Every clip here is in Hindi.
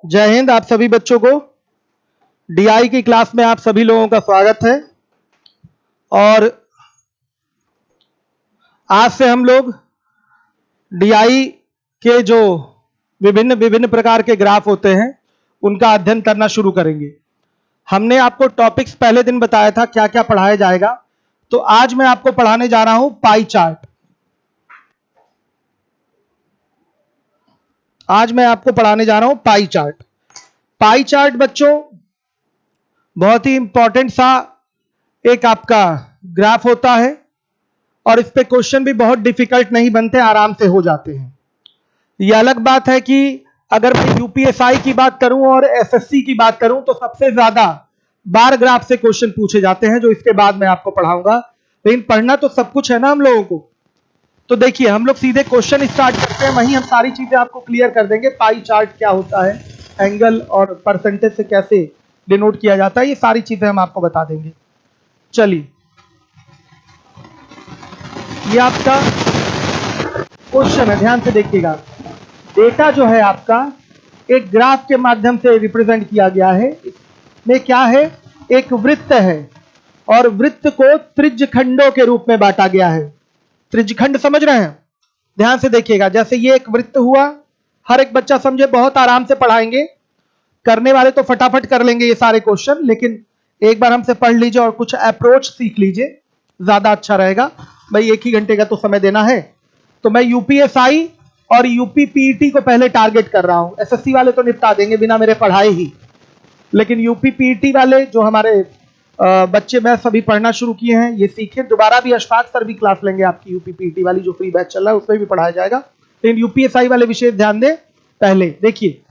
जय हिंद। आप सभी बच्चों को डीआई की क्लास में आप सभी लोगों का स्वागत है। और आज से हम लोग डीआई के जो विभिन्न प्रकार के ग्राफ होते हैं उनका अध्ययन करना शुरू करेंगे। हमने आपको टॉपिक्स पहले दिन बताया था क्या क्या पढ़ाया जाएगा, तो आज मैं आपको पढ़ाने जा रहा हूं पाई चार्ट। आज मैं आपको पढ़ाने जा रहा हूं पाई चार्ट। पाई चार्ट बच्चों बहुत ही इंपॉर्टेंट सा एक आपका ग्राफ होता है और इस पे क्वेश्चन भी बहुत डिफिकल्ट नहीं बनते, आराम से हो जाते हैं। यह अलग बात है कि अगर मैं यूपीएसआई की बात करूं और एसएससी की बात करूं तो सबसे ज्यादा बार ग्राफ से क्वेश्चन पूछे जाते हैं, जो इसके बाद मैं आपको पढ़ाऊंगा। लेकिन पढ़ना तो सब कुछ है ना हम लोगों को। तो देखिए हम लोग सीधे क्वेश्चन स्टार्ट करते हैं, वहीं हम सारी चीजें आपको क्लियर कर देंगे। पाई चार्ट क्या होता है, एंगल और परसेंटेज से कैसे डिनोट किया जाता है, ये सारी चीजें हम आपको बता देंगे। चलिए, ये आपका क्वेश्चन है, ध्यान से देखिएगा। डेटा जो है आपका एक ग्राफ के माध्यम से रिप्रेजेंट किया गया है। इसमें क्या है, एक वृत्त है और वृत्त को त्रिज्यखंडों के रूप में बांटा गया है। त्रिज्यखंड समझ रहे हैं? ध्यान से देखिएगा। जैसे ये एक वृत्त हुआ, हर एक बच्चा समझे, बहुत आराम से पढ़ाएंगे। करने वाले तो फटाफट कर लेंगे ये सारे क्वेश्चन, लेकिन एक बार हमसे पढ़ लीजिए और कुछ अप्रोच सीख लीजिए, ज्यादा अच्छा रहेगा। भाई एक ही घंटे का तो समय देना है, तो मैं यूपीएसआई और यूपीपीईटी को पहले टारगेट कर रहा हूं। एसएससी वाले तो निपटा देंगे बिना मेरे पढ़ाए ही, लेकिन यूपीपीईटी वाले जो हमारे बच्चे मैथ्स अभी पढ़ना शुरू किए हैं, ये सीखे। दोबारा भी अशफाक सर भी क्लास लेंगे आपकी यूपीपीईटी वाली, जो फ्री बैच चल रहा है उसमें भी पढ़ाया जाएगा। लेकिन यूपीएसआई वाले विषय ध्यान दें। पहले देखिए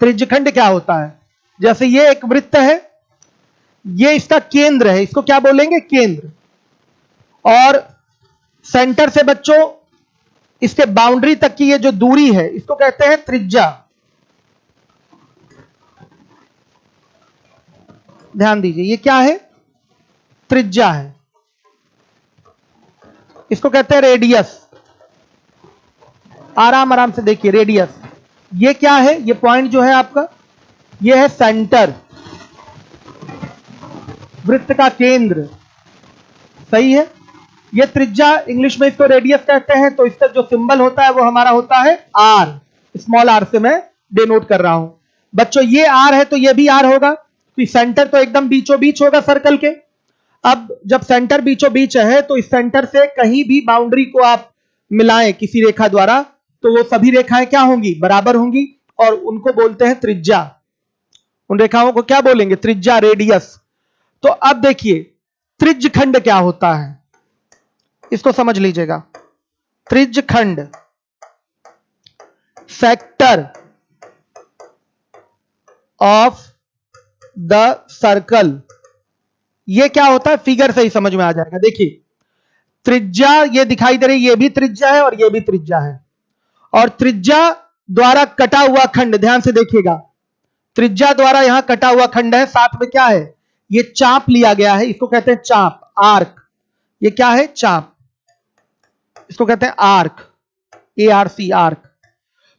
त्रिज्यखंड क्या होता है। जैसे ये एक वृत्त है, ये इसका केंद्र है, इसको क्या बोलेंगे, केंद्र। और सेंटर से बच्चों इसके बाउंड्री तक की ये जो दूरी है, इसको कहते हैं त्रिज्या। ध्यान दीजिए, ये क्या है, त्रिज्या है। इसको कहते हैं रेडियस। आराम से देखिए, रेडियस। ये क्या है, ये पॉइंट जो है आपका, ये है सेंटर, वृत्त का केंद्र। सही है। ये त्रिज्या, इंग्लिश में इसको रेडियस कहते हैं। तो इसका जो सिंबल होता है वो हमारा होता है आर, स्मॉल आर से मैं डिनोट कर रहा हूं। बच्चों ये आर है तो ये भी आर होगा, तो सेंटर तो एकदम बीचों बीच होगा सर्कल के। अब जब सेंटर बीचों बीच है तो इस सेंटर से कहीं भी बाउंड्री को आप मिलाएं किसी रेखा द्वारा, तो वो सभी रेखाएं क्या होंगी, बराबर होंगी, और उनको बोलते हैं त्रिज्या। उन रेखाओं को क्या बोलेंगे, त्रिज्या, रेडियस। तो अब देखिए त्रिज्यखंड क्या होता है, इसको समझ लीजिएगा। त्रिज्यखंड, सेक्टर ऑफ द सर्कल, ये क्या होता है, फिगर से ही समझ में आ जाएगा। देखिए त्रिज्या ये दिखाई दे रही, ये भी त्रिज्या है और ये भी त्रिज्या है, और त्रिज्या द्वारा कटा हुआ खंड, ध्यान से देखिएगा, त्रिज्या द्वारा यहां कटा हुआ खंड है, साथ में क्या है, ये चाप लिया गया है, इसको कहते हैं चाप, आर्क। ये क्या है, चाप, इसको कहते हैं आर्क, ARC, आर्क।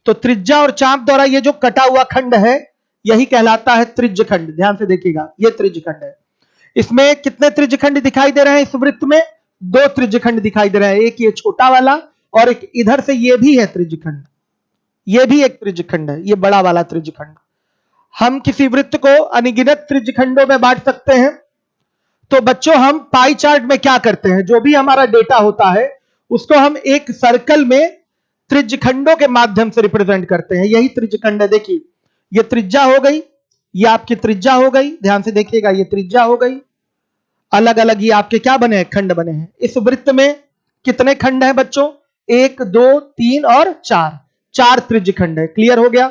तो त्रिज्या और चाप द्वारा ये जो कटा हुआ खंड है यही कहलाता है त्रिज्यखंड। ध्यान से देखिएगा, ये त्रिज्यखंड है। इसमें कितने त्रिज्यखंड दिखाई दे रहे हैं, इस वृत्त में 2 त्रिज्यखंड दिखाई दे रहे हैं। एक ये छोटा वाला और एक इधर से ये भी है त्रिज्यखंड, ये भी एक त्रिज्यखंड है, ये बड़ा वाला त्रिज्यखंड। हम किसी वृत्त को अनगिनत त्रिज्यखंडों में बांट सकते हैं। तो बच्चों हम पाई चार्ट में क्या करते हैं, जो भी हमारा डेटा होता है उसको हम एक सर्कल में त्रिज्यखंडों के माध्यम से रिप्रेजेंट करते हैं। यही त्रिज्यखंड है। देखिए ये त्रिज्या हो गई, ये आपकी त्रिज्या हो गई, ध्यान से देखिएगा, ये त्रिज्या हो गई। अलग अलग ये आपके क्या बने हैं, खंड बने हैं। इस वृत्त में कितने खंड हैं बच्चों, 1 2 3 और 4 त्रिज्यखंड है। क्लियर हो गया।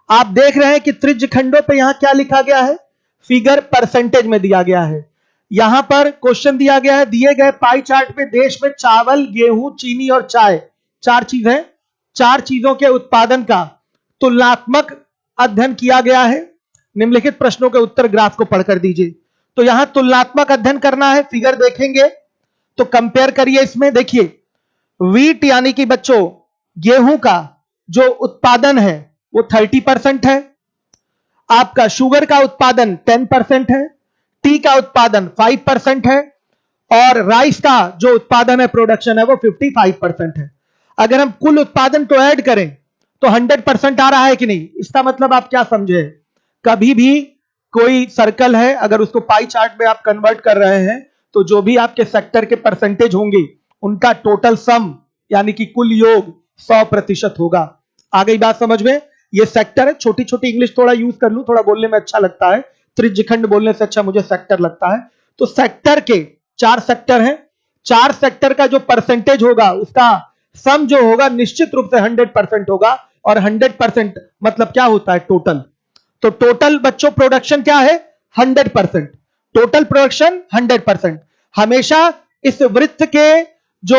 आप देख रहे हैं कि त्रिज्यखंडों पे यहां क्या लिखा गया है, फिगर परसेंटेज में दिया गया है। यहां पर क्वेश्चन दिया गया है, दिए गए पाई चार्ट में देश में चावल, गेहूं, चीनी और चाय, 4 चीजें, 4 चीजों के उत्पादन का तुलनात्मक अध्ययन किया गया है। निम्नलिखित प्रश्नों के उत्तर ग्राफ को पढ़कर दीजिए। तो यहां तुलनात्मक अध्ययन करना है, फिगर देखेंगे तो कंपेयर करिए। इसमें देखिए वीट यानी कि बच्चों गेहूं का जो उत्पादन है वो 30% है, आपका शुगर का उत्पादन 10% है, टी का उत्पादन 5% है, और राइस का जो उत्पादन है, प्रोडक्शन है, वो 55% है। अगर हम कुल उत्पादन को ऐड करें तो 100% आ रहा है कि नहीं? इसका मतलब आप क्या समझे? कभी भी कोई सर्कल है, अगर उसको पाई चार्ट में आप कन्वर्ट कर रहे हैं, तो जो भी आपके सेक्टर के परसेंटेज होंगे उनका टोटल सम यानी कि कुल योग 100% होगा। आ गई बात समझ में? ये सेक्टर है, छोटी छोटी इंग्लिश थोड़ा यूज कर लूं, थोड़ा बोलने में अच्छा लगता है, त्रिज्यखंड बोलने से अच्छा मुझे सेक्टर लगता है। तो सेक्टर के 4 सेक्टर हैं, 4 सेक्टर का जो परसेंटेज होगा उसका सम जो होगा निश्चित रूप से 100% होगा, और 100% मतलब क्या होता है? टोटल। तो टोटल बच्चों प्रोडक्शन क्या है? 100%। Total production 100%। हमेशा इस वृत्त के जो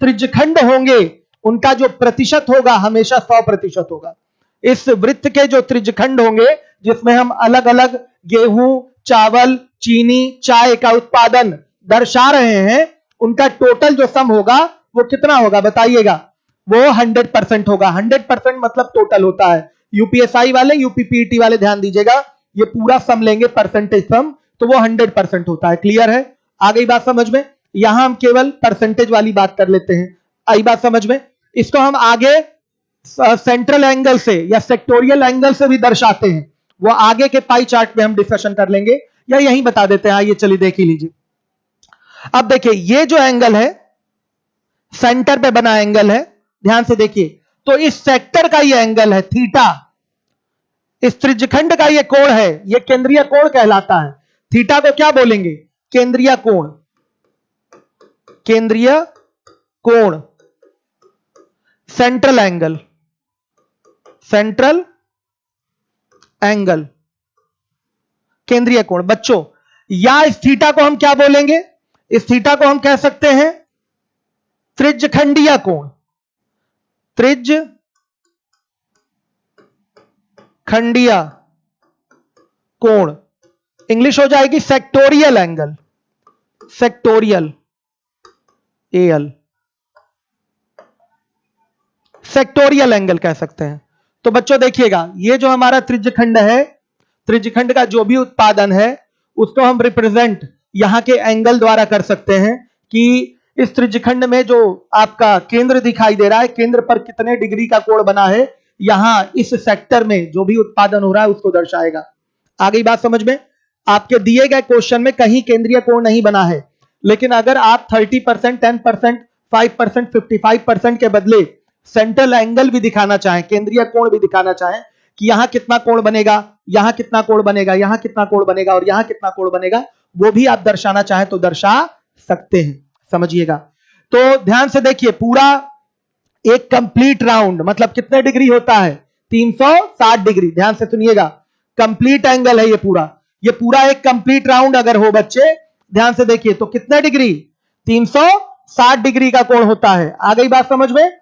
त्रिज्यखंड होंगे उनका जो प्रतिशत होगा हमेशा 100% होगा। इस वृत्त के जो त्रिज्यखंड होंगे जिसमें हम अलग अलग गेहूं, चावल, चीनी, चाय का उत्पादन दर्शा रहे हैं, उनका टोटल जो सम होगा वो कितना होगा बताइएगा? वो 100% होगा। 100% मतलब टोटल होता है। यूपीएसआई वाले, यूपीपीटी वाले ध्यान दीजिएगा, ये पूरा सम लेंगे परसेंटेज सम, तो वो 100% होता है। क्लियर है? आ गई बात समझ में? यहां हम केवल परसेंटेज वाली बात कर लेते हैं। आई बात समझ में? इसको हम आगे सेंट्रल एंगल से या सेक्टोरियल एंगल से भी दर्शाते हैं, वो आगे के पाई चार्ट में हम डिस्कशन कर लेंगे, या यहीं बता देते हैं। आइए चलिए देख ही लीजिए। अब देखिए, ये जो एंगल है सेंटर पे बना एंगल है, ध्यान से देखिए। तो इस सेक्टर का ये एंगल है थीटा, इस त्रिज्यखंड का ये कोण है, ये केंद्रीय कोण कहलाता है। थीटा को क्या बोलेंगे? केंद्रीय कोण। केंद्रीय कोण, सेंट्रल एंगल, सेंट्रल एंगल, केंद्रीय कोण। बच्चों, या इस थीटा को हम क्या बोलेंगे? इस थीटा को हम कह सकते हैं त्रिज्यखंडीय कोण। त्रिज्यखंडीय कोण, इंग्लिश हो जाएगी sectoral angle, sectoral L, sectoral angle कह सकते हैं। तो बच्चों देखिएगा, ये जो हमारा त्रिज्यखंड है, त्रिज्यखंड का जो भी उत्पादन है उसको हम रिप्रेजेंट यहां के एंगल द्वारा कर सकते हैं कि इस त्रिज्यखंड में जो आपका केंद्र दिखाई दे रहा है, केंद्र पर कितने डिग्री का कोण बना है, यहां इस सेक्टर में जो भी उत्पादन हो रहा है उसको दर्शाएगा। आ गई बात समझ में? आपके दिए गए क्वेश्चन में कहीं केंद्रीय कोण नहीं बना है, लेकिन अगर आप 30%, 10%, 5%, 55% के बदले सेंट्रल एंगल भी दिखाना चाहें, केंद्रीय कोण भी दिखाना चाहें कि यहां कितना कोण बनेगा, यहां कितना कोण बनेगा, यहां कितना कोण बनेगा और यहां कितना कोण बनेगा, वो भी आप दर्शाना चाहें तो दर्शा सकते हैं। समझिएगा। तो ध्यान से देखिए, पूरा एक कंप्लीट राउंड मतलब कितने डिग्री होता है? 360 डिग्री। ध्यान से सुनिएगा, कंप्लीट एंगल है ये पूरा। ये पूरा एक कंप्लीट राउंड अगर हो बच्चे, ध्यान से देखिए, तो कितने डिग्री? 360 डिग्री का कोण होता है। आ गई बात समझ में?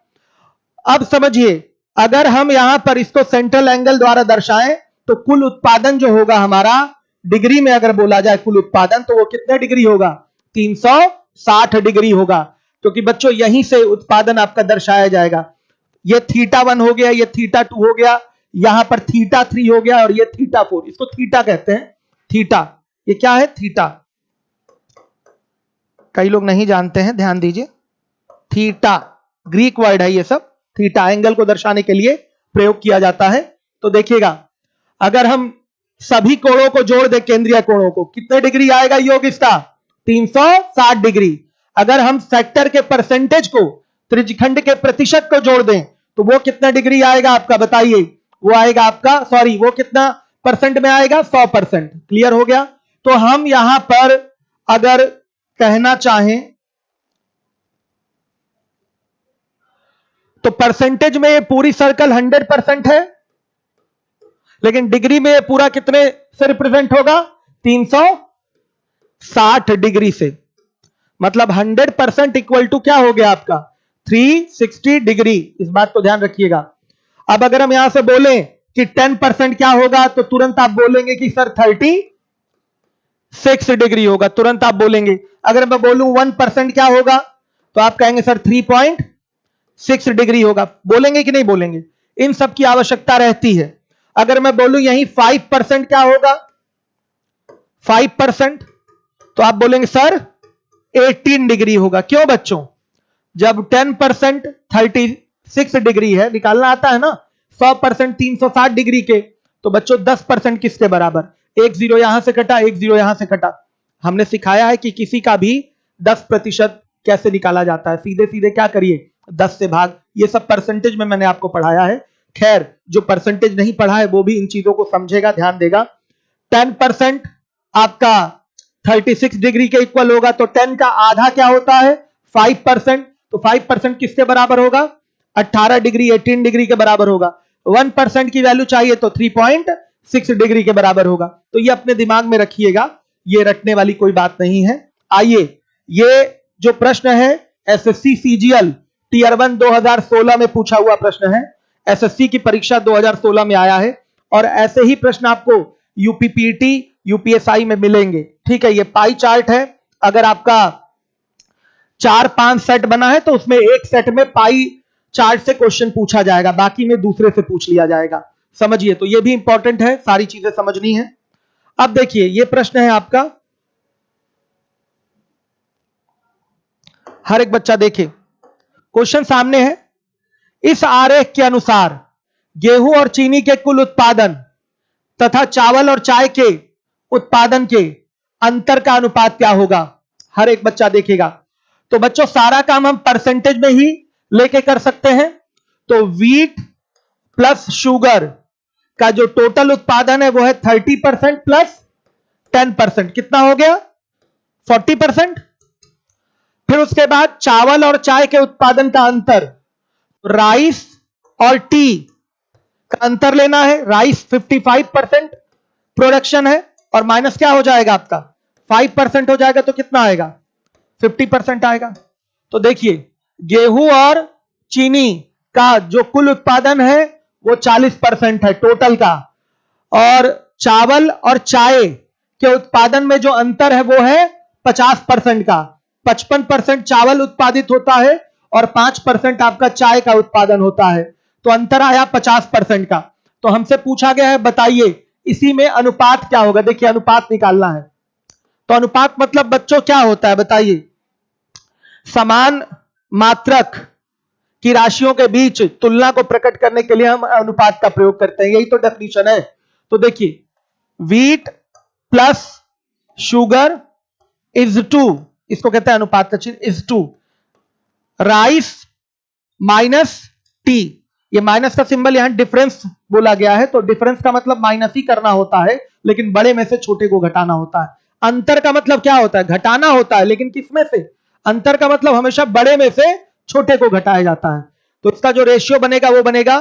अब समझिए, अगर हम यहां पर इसको सेंट्रल एंगल द्वारा दर्शाएं तो कुल उत्पादन जो होगा हमारा, डिग्री में अगर बोला जाए कुल उत्पादन, तो वो कितने डिग्री होगा? 360 डिग्री होगा, क्योंकि बच्चों यहीं से उत्पादन आपका दर्शाया जाएगा। ये θ1 हो गया, ये θ2 हो गया, यहां पर θ3 हो गया, और ये θ4। इसको थीटा कहते हैं। थीटा, ये क्या है? थीटा। कई लोग नहीं जानते हैं, ध्यान दीजिए। थीटा ग्रीक वर्ड है ये सब। थीटा एंगल को दर्शाने के लिए प्रयोग किया जाता है। तो देखिएगा, अगर हम सभी कोणों को जोड़ दें, केंद्रीय कोणों को, कितने डिग्री आएगा योग इसका? 360 डिग्री। अगर हम सेक्टर के परसेंटेज को त्रिज्यखंड के प्रतिशत को जोड़ दें तो वो कितना डिग्री आएगा आपका? बताइए। वो आएगा आपका, सॉरी, वो कितना परसेंट में आएगा? 100%। क्लियर हो गया? तो हम यहां पर अगर कहना चाहें तो परसेंटेज में ये पूरी सर्कल 100% है, लेकिन डिग्री में ये पूरा कितने से रिप्रेजेंट होगा? 360 डिग्री से। मतलब 100% इक्वल टू क्या हो गया आपका? 360 डिग्री। इस बात को ध्यान रखिएगा। अब अगर हम यहां से बोलें कि 10% क्या होगा, तो तुरंत आप बोलेंगे कि सर 36 डिग्री होगा, तुरंत आप बोलेंगे। अगर मैं बोलूं 1% क्या होगा, तो आप कहेंगे सर 3.6 डिग्री होगा। बोलेंगे कि नहीं बोलेंगे? इन सब की आवश्यकता रहती है। अगर मैं बोलूं यही 5% क्या होगा? 5%, तो आप बोलेंगे सर 18 डिग्री होगा। क्यों बच्चों? जब 10% 36 डिग्री है, निकालना आता है ना, 100% 360 डिग्री के, तो बच्चों 10% किसके बराबर? एक जीरो यहां से कटा, एक जीरो यहां से कटा। हमने सिखाया है कि किसी का भी 10% कैसे निकाला जाता है। सीधे सीधे क्या करिए, 10 से भाग। ये सब परसेंटेज में मैंने आपको पढ़ाया है। खैर, जो परसेंटेज नहीं पढ़ा है वो भी इन चीजों को समझेगा, ध्यान देगा। 10% आपका 36 डिग्री के इक्वल होगा, तो 10 का आधा क्या होता है? 5%। तो 5% किसके बराबर होगा? 18 डिग्री, 18 डिग्री के बराबर होगा। 1% की वैल्यू चाहिए तो 3.6 डिग्री के बराबर होगा। तो ये अपने दिमाग में रखिएगा, ये रटने वाली कोई बात नहीं है। आइए, ये जो प्रश्न है एसएससी सीजीएल टीयर 1 2016 में पूछा हुआ प्रश्न है। एसएससी की परीक्षा 2016 में आया है और ऐसे ही प्रश्न आपको यूपीपीटी यूपीएसआई में मिलेंगे। ठीक है, ये पाई चार्ट है। अगर आपका 4-5 सेट बना है तो उसमें एक सेट में पाई चार्ट से क्वेश्चन पूछा जाएगा, बाकी में दूसरे से पूछ लिया जाएगा। समझिए, तो ये भी इंपॉर्टेंट है, सारी चीजें समझनी है। अब देखिए, ये प्रश्न है आपका, हर एक बच्चा देखे, क्वेश्चन सामने है। इस आरेख के अनुसार गेहूं और चीनी के कुल उत्पादन तथा चावल और चाय के उत्पादन के अंतर का अनुपात क्या होगा? हर एक बच्चा देखेगा। तो बच्चों, सारा काम हम परसेंटेज में ही लेके कर सकते हैं। तो वीट प्लस शुगर का जो टोटल उत्पादन है वो है 30% प्लस 10%, कितना हो गया? 40%। फिर उसके बाद चावल और चाय के उत्पादन का अंतर, राइस और टी का अंतर लेना है। राइस 55% प्रोडक्शन है और माइनस क्या हो जाएगा आपका? 5% हो जाएगा, तो कितना आएगा? 50% आएगा। तो देखिए, गेहूं और चीनी का जो कुल उत्पादन है वो 40% है टोटल का, और चावल और चाय के उत्पादन में जो अंतर है वो है 50% का। 55% चावल उत्पादित होता है और 5% आपका चाय का उत्पादन होता है, तो अंतर आया 50% का। तो हमसे पूछा गया है, बताइए इसी में अनुपात क्या होगा? देखिए, अनुपात निकालना है। तो अनुपात मतलब बच्चों क्या होता है बताइए? समान मात्रक की राशियों के बीच तुलना को प्रकट करने के लिए हम अनुपात का प्रयोग करते हैं, यही तो डेफिनेशन है। तो देखिए, wheat plus sugar is to, इसको कहते हैं अनुपात का चिन्ह, is to rice minus T. ये माइनस का सिंबल यहां डिफरेंस बोला गया है, तो डिफरेंस का मतलब माइनस ही करना होता है, लेकिन बड़े में से छोटे को घटाना होता है। अंतर का मतलब क्या होता है? घटाना होता है, लेकिन किसमें से? अंतर का मतलब हमेशा बड़े में से छोटे को घटाया जाता है। तो इसका जो रेशियो बनेगा वो बनेगा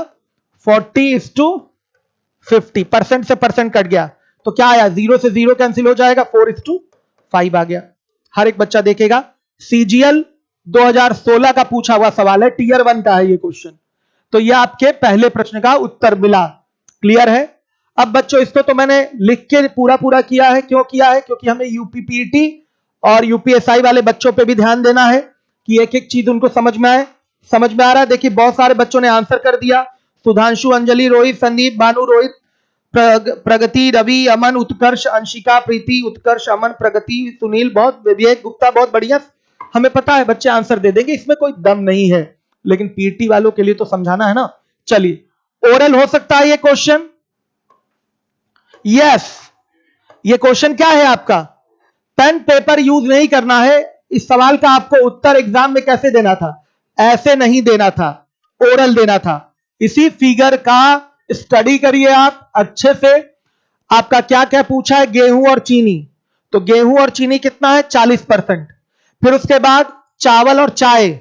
40:50। परसेंट से परसेंट कट गया तो क्या आया? 0 से 0 कैंसिल हो जाएगा, 4:5 आ गया। हर एक बच्चा देखेगा, सीजीएल 2016 का पूछा हुआ सवाल है, टीयर 1 का है ये क्वेश्चन। तो यह आपके पहले प्रश्न का उत्तर मिला। क्लियर है? अब बच्चों, इसको तो मैंने लिख के पूरा किया है। क्यों किया है? क्योंकि हमें यूपीपीटी और यूपीएसआई वाले बच्चों पे भी ध्यान देना है कि एक एक चीज उनको समझ में आए। समझ में आ रहा है? देखिए, बहुत सारे बच्चों ने आंसर कर दिया। सुधांशु, अंजलि, रोहित, संदीप, भानु, रोहित, प्रगति, रवि, अमन, उत्कर्ष, अंशिका, प्रीति, उत्कर्ष, अमन, प्रगति, सुनील, बहुत, विवेक गुप्ता, बहुत बढ़िया। हमें पता है बच्चे आंसर दे देंगे, इसमें कोई दम नहीं है, लेकिन पीटी वालों के लिए तो समझाना है ना। चलिए, ओरल हो सकता है ये क्वेश्चन? यस। ये क्वेश्चन क्या है आपका? पेन पेपर यूज नहीं करना है। इस सवाल का आपको उत्तर एग्जाम में कैसे देना था? ऐसे नहीं देना था, ओरल देना था। इसी फिगर का स्टडी करिए आप अच्छे से। आपका क्या क्या पूछा है? गेहूं और चीनी। तो गेहूं और चीनी कितना है? 40%। फिर उसके बाद चावल और चाय,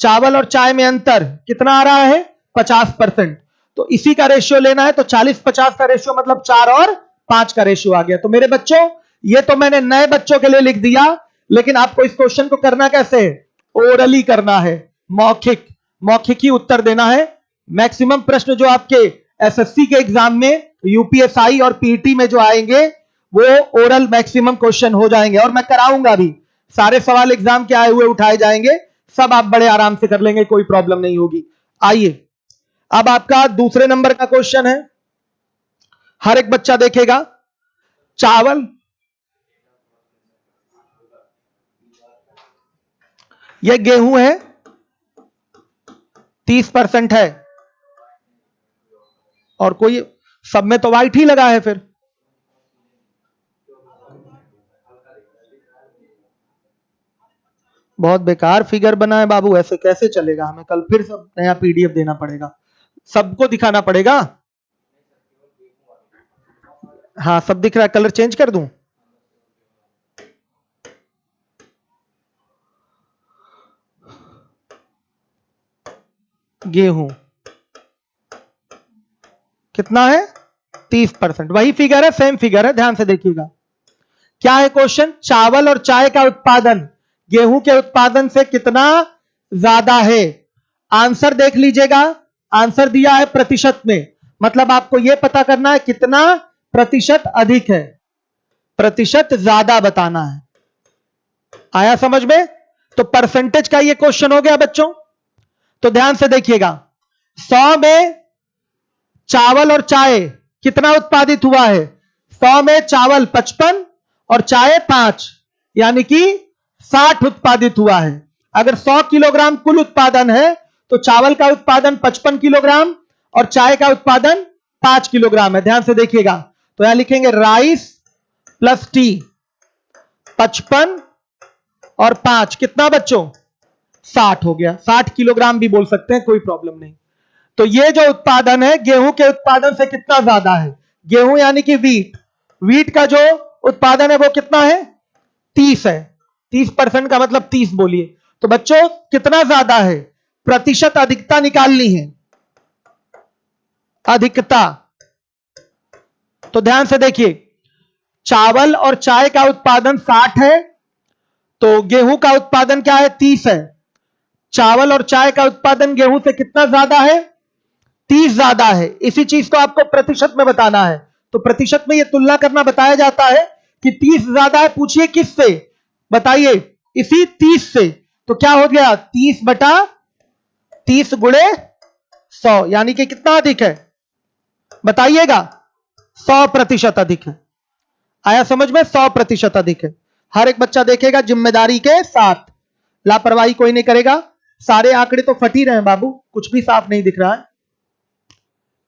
चावल और चाय में अंतर कितना आ रहा है? 50%। तो इसी का रेशियो लेना है, तो 40-50 का रेशियो मतलब 4 और 5 का रेशियो आ गया। तो मेरे बच्चों, ये तो मैंने नए बच्चों के लिए लिख दिया, लेकिन आपको इस क्वेश्चन को करना कैसे है? ओरली करना है, मौखिक ही उत्तर देना है। मैक्सिमम प्रश्न जो आपके एसएससी के एग्जाम में, यूपीएसआई और पीटी में जो आएंगे वो ओरल मैक्सिमम क्वेश्चन हो जाएंगे, और मैं कराऊंगा भी। सारे सवाल एग्जाम के आए हुए उठाए जाएंगे, सब आप बड़े आराम से कर लेंगे, कोई प्रॉब्लम नहीं होगी। आइए, अब आपका दूसरे नंबर का क्वेश्चन है। हर एक बच्चा देखेगा चावल, यह गेहूं है 30% है, और कोई सब में तो वाइट ही लगा है। फिर बहुत बेकार फिगर बना है बाबू, ऐसे कैसे चलेगा? हमें कल फिर सब नया पीडीएफ देना पड़ेगा, सबको दिखाना पड़ेगा। हाँ सब दिख रहा है, कलर चेंज कर दूं? गेहूं कितना है? 30%। वही फिगर है, सेम फिगर है, ध्यान से देखिएगा। क्या है क्वेश्चन? चावल और चाय का उत्पादन गेहूं के उत्पादन से कितना ज्यादा है? आंसर देख लीजिएगा, आंसर दिया है प्रतिशत में, मतलब आपको यह पता करना है कितना प्रतिशत अधिक है, प्रतिशत ज्यादा बताना है। आया समझ में? तो परसेंटेज का यह क्वेश्चन हो गया बच्चों। तो ध्यान से देखिएगा, 100 में चावल और चाय कितना उत्पादित हुआ है? 100 में चावल 55 और चाय 5, यानी कि 60 उत्पादित हुआ है। अगर 100 किलोग्राम कुल उत्पादन है तो चावल का उत्पादन 55 किलोग्राम और चाय का उत्पादन 5 किलोग्राम है। ध्यान से देखिएगा, तो यहां लिखेंगे राइस प्लस टी, 55 और 5 कितना बच्चों? 60 हो गया। 60 किलोग्राम भी बोल सकते हैं, कोई प्रॉब्लम नहीं। तो ये जो उत्पादन है गेहूं के उत्पादन से कितना ज्यादा है? गेहूं यानी कि वीट, वीट का जो उत्पादन है वो कितना है? 30 है। 30% का मतलब 30 बोलिए। तो बच्चों कितना ज्यादा है? प्रतिशत अधिकता निकालनी है, अधिकता। तो ध्यान से देखिए, चावल और चाय का उत्पादन 60 है, तो गेहूं का उत्पादन क्या है? 30 है। चावल और चाय का उत्पादन गेहूं से कितना ज्यादा है? 30 ज्यादा है। इसी चीज को आपको प्रतिशत में बताना है, तो प्रतिशत में यह तुलना करना बताया जाता है कि 30 ज्यादा है। पूछिए किससे? बताइए, इसी 30 से। तो क्या हो गया? 30 बटा 30 गुणे 100, यानी कि कितना अधिक है? बताइएगा। 100% अधिक है। आया समझ में? 100% अधिक है। हर एक बच्चा देखेगा जिम्मेदारी के साथ, लापरवाही कोई नहीं करेगा। सारे आंकड़े तो फट ही रहे हैं बाबू, कुछ भी साफ नहीं दिख रहा है,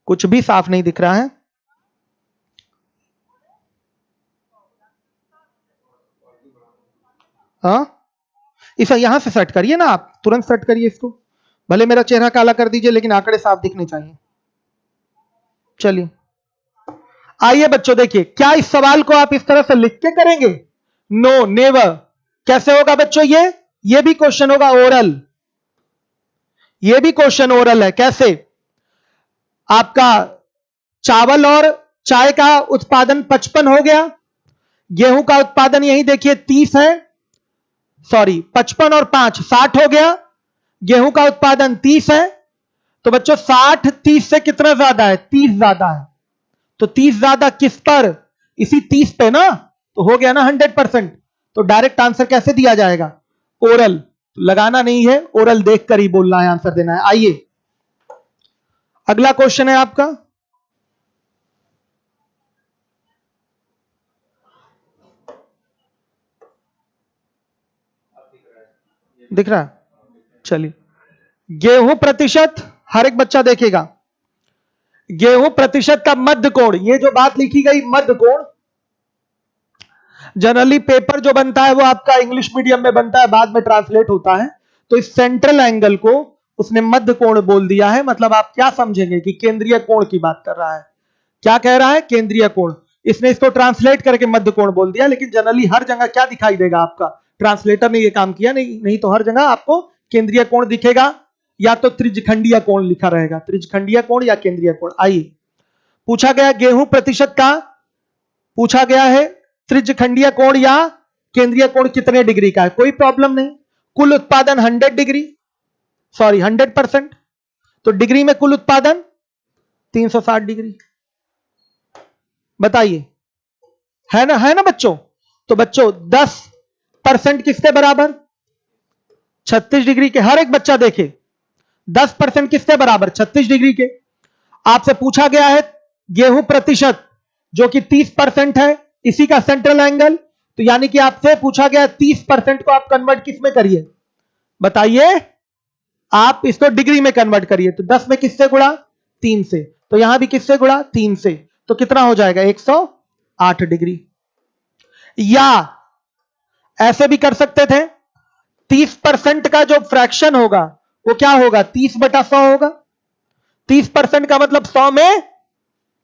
कुछ भी साफ नहीं दिख रहा है। हाँ इसे यहां से सेट करिए ना, आप तुरंत सेट करिए इसको, भले मेरा चेहरा काला कर दीजिए लेकिन आंकड़े साफ दिखने चाहिए। चलिए आइए बच्चों, देखिए क्या इस सवाल को आप इस तरह से लिख के करेंगे? No, never. कैसे होगा बच्चों? ये भी क्वेश्चन होगा ओरल, ये भी क्वेश्चन ओरल है। कैसे? आपका चावल और चाय का उत्पादन 55 हो गया, गेहूं का उत्पादन यही देखिए 30 है, सॉरी 55 और 5 60 हो गया, गेहूं का उत्पादन 30 है। तो बच्चों 60 30 से कितना ज्यादा है? 30 ज्यादा है। तो 30 ज्यादा किस पर? इसी 30 पे ना, तो हो गया ना 100%। तो डायरेक्ट आंसर कैसे दिया जाएगा? ओरल। लगाना नहीं है, ओरल देखकर ही बोलना है, आंसर देना है। आइए अगला क्वेश्चन है आपका, दिख रहा है? चलिए, गेहूं प्रतिशत, हर एक बच्चा देखेगा, गेहूं प्रतिशत का मध्य कोण, ये जो बात लिखी गई मध्य कोण, जनरली पेपर जो बनता है वो आपका इंग्लिश मीडियम में बनता है, बाद में ट्रांसलेट होता है। तो इस सेंट्रल एंगल को उसने मध्य कोण बोल दिया है। मतलब आप क्या समझेंगे कि केंद्रीय कोण की बात कर रहा है। क्या कह रहा है? केंद्रीय कोण। इसने इसको ट्रांसलेट करके मध्य कोण बोल दिया, लेकिन जनरली हर जगह क्या दिखाई देगा आपका? ट्रांसलेटर ने ये काम किया नहीं तो हर जगह आपको केंद्रीय कोण दिखेगा, या तो त्रिज्यखंडीय कोण लिखा रहेगा, त्रिज्यखंडीय कोण या केंद्रीय कोण। आइए, पूछा गया गेहूं प्रतिशत का, पूछा गया है त्रिज्यखंडीय कोण या केंद्रीय कोण कितने डिग्री का है, कोई प्रॉब्लम नहीं। कुल उत्पादन 100 डिग्री, सॉरी 100%, तो डिग्री में कुल उत्पादन 360 डिग्री। बताइए, है ना बच्चों? तो बच्चों 10% किसके बराबर? 36 डिग्री के। हर एक बच्चा देखे, 10% किसके बराबर? 36 डिग्री के। आपसे पूछा गया है गेहूं प्रतिशत जो कि 30% है, इसी का सेंट्रल एंगल। तो यानी कि आपसे पूछा गया 30% को आप कन्वर्ट किस में करिए, बताइए। आप इसको डिग्री में कन्वर्ट करिए। तो 10 में किससे गुणा, 3 से। तो यहां भी किससे गुणा, 3 से। तो कितना हो जाएगा, 108 डिग्री। या ऐसे भी कर सकते थे, 30% का जो फ्रैक्शन होगा वो क्या होगा, 30/100 होगा। 30% का मतलब 100 में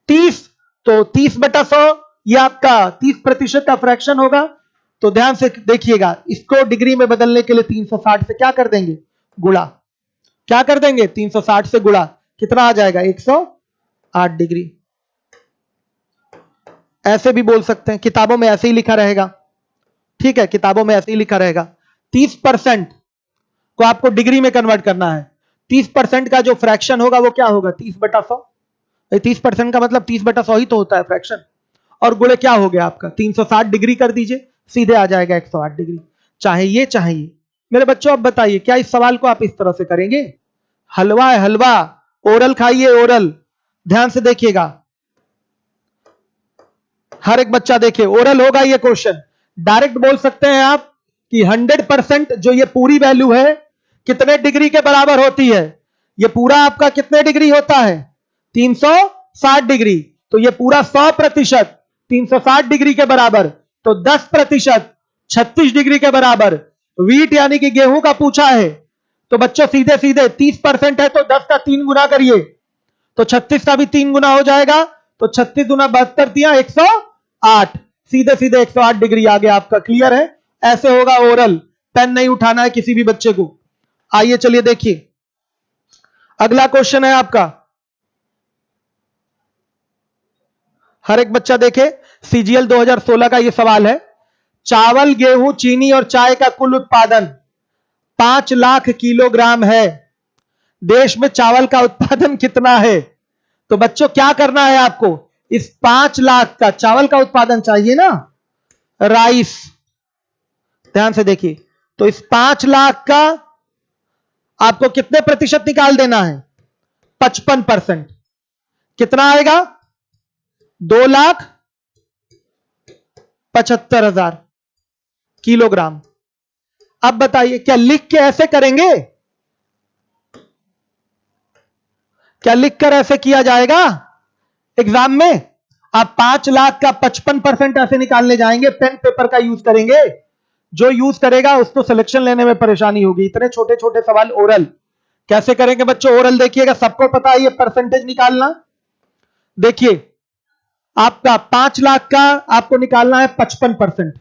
30, तो 30/100 ये आपका 30% का फ्रैक्शन होगा। तो ध्यान से देखिएगा, इसको डिग्री में बदलने के लिए 360 से क्या कर देंगे, गुणा। क्या कर देंगे, 360 से गुणा। कितना आ जाएगा, 108 डिग्री। ऐसे भी बोल सकते हैं, किताबों में ऐसे ही लिखा रहेगा। ठीक है, किताबों में ऐसे ही लिखा रहेगा। 30% को आपको डिग्री में कन्वर्ट करना है। 30% का जो फ्रैक्शन होगा वो क्या होगा, 30/100। 30% का मतलब 30/100 ही तो होता है फ्रैक्शन। और गुणे क्या हो गया आपका, 360 डिग्री कर दीजिए, सीधे आ जाएगा 108 डिग्री। चाहे ये चाहे ये। मेरे बच्चों अब बताइए, क्या इस सवाल को आप इस तरह से करेंगे, हलवा है हलवा, ओरल खाइए ओरल। ध्यान से देखिएगा, हर एक बच्चा देखिए, ओरल होगा ये क्वेश्चन। डायरेक्ट बोल सकते हैं आप कि 100% जो ये पूरी वैल्यू है कितने डिग्री के बराबर होती है, ये पूरा आपका कितने डिग्री होता है, 360 डिग्री। तो ये पूरा 100% 360 डिग्री के बराबर। तो 10% 36 डिग्री के बराबर। वीट यानी कि गेहूं का पूछा है, तो बच्चों सीधे सीधे 30% है तो 10 का 3 गुना करिए, तो 36 का भी 3 गुना हो जाएगा। तो 36 गुना 72 दिया, 108। सीधे सीधे 108 डिग्री आ गया आपका। क्लियर है, ऐसे होगा ओरल। पेन नहीं उठाना है किसी भी बच्चे को। आइए चलिए देखिए, अगला क्वेश्चन है आपका। हर एक बच्चा देखे, सीजीएल 2016 का यह सवाल है। चावल, गेहूं, चीनी और चाय का कुल उत्पादन 5 लाख किलोग्राम है। देश में चावल का उत्पादन कितना है। तो बच्चों क्या करना है आपको, इस 5 लाख का चावल का उत्पादन चाहिए ना, राइस। ध्यान से देखिए, तो इस 5 लाख का आपको कितने प्रतिशत निकाल देना है, 55%। कितना आएगा, 2,75,000 किलोग्राम। अब बताइए, क्या लिख के ऐसे करेंगे, क्या लिखकर ऐसे किया जाएगा एग्जाम में। आप 5 लाख का 55% ऐसे निकालने जाएंगे, पेन पेपर का यूज करेंगे। जो यूज करेगा उसको सिलेक्शन लेने में परेशानी होगी। इतने छोटे छोटे सवाल ओरल कैसे करेंगे बच्चों, ओरल देखिएगा, सबको पता है ये परसेंटेज निकालना। देखिए, आपका 5 लाख का आपको निकालना है 55%।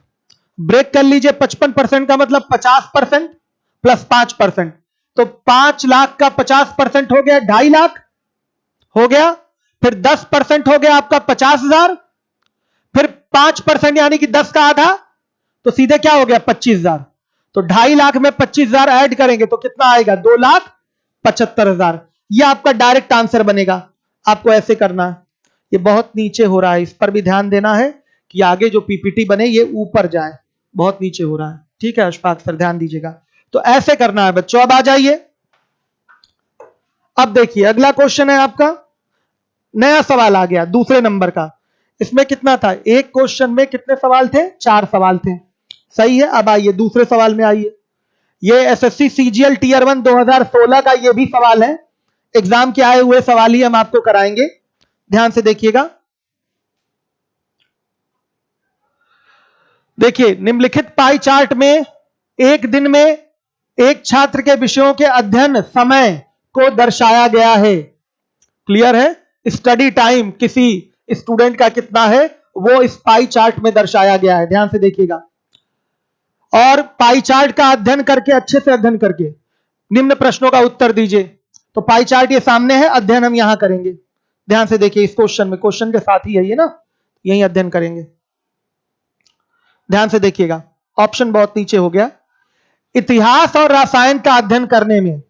ब्रेक कर लीजिए, 55% का मतलब 50% प्लस 5%। तो 5 लाख का 50% हो गया 2.5 लाख हो गया। फिर 10% हो गया आपका 50,000। फिर 5% यानी कि 10 का आधा, तो सीधे क्या हो गया 25,000। तो 2.5 लाख में 25,000 ऐड करेंगे तो कितना आएगा, 2,75,000। यह आपका डायरेक्ट आंसर बनेगा। आपको ऐसे करना है, ये बहुत नीचे हो रहा है, इस पर भी ध्यान देना है कि आगे जो पीपीटी बने ये ऊपर जाए। बहुत नीचे हो रहा है, ठीक है अशफाक सर, ध्यान दीजिएगा। तो ऐसे करना है बच्चों। अब आ जाइए, अब देखिए अगला क्वेश्चन है आपका, नया सवाल आ गया दूसरे नंबर का। इसमें कितना था, एक क्वेश्चन में कितने सवाल थे, 4 सवाल थे, सही है। अब आइए दूसरे सवाल में आइए। ये एसएससी सीजीएल टीयर 1 2016 का ये भी सवाल है। एग्जाम के आए हुए सवाल ही हम आपको कराएंगे, ध्यान से देखिएगा। देखिए, निम्नलिखित पाई चार्ट में एक दिन में एक छात्र के विषयों के अध्ययन समय को दर्शाया गया है। क्लियर है, स्टडी टाइम किसी स्टूडेंट का कितना है वो इस पाई चार्ट में दर्शाया गया है। ध्यान से देखिएगा, और पाई चार्ट का अध्ययन करके, अच्छे से अध्ययन करके निम्न प्रश्नों का उत्तर दीजिए। तो पाई चार्ट ये सामने है, अध्ययन हम यहां करेंगे। ध्यान से देखिए, इस क्वेश्चन में, क्वेश्चन के साथ ही है ये ना, यही अध्ययन करेंगे। ध्यान से देखिएगा, ऑप्शन बहुत नीचे हो गया। इतिहास और रसायन का अध्ययन करने में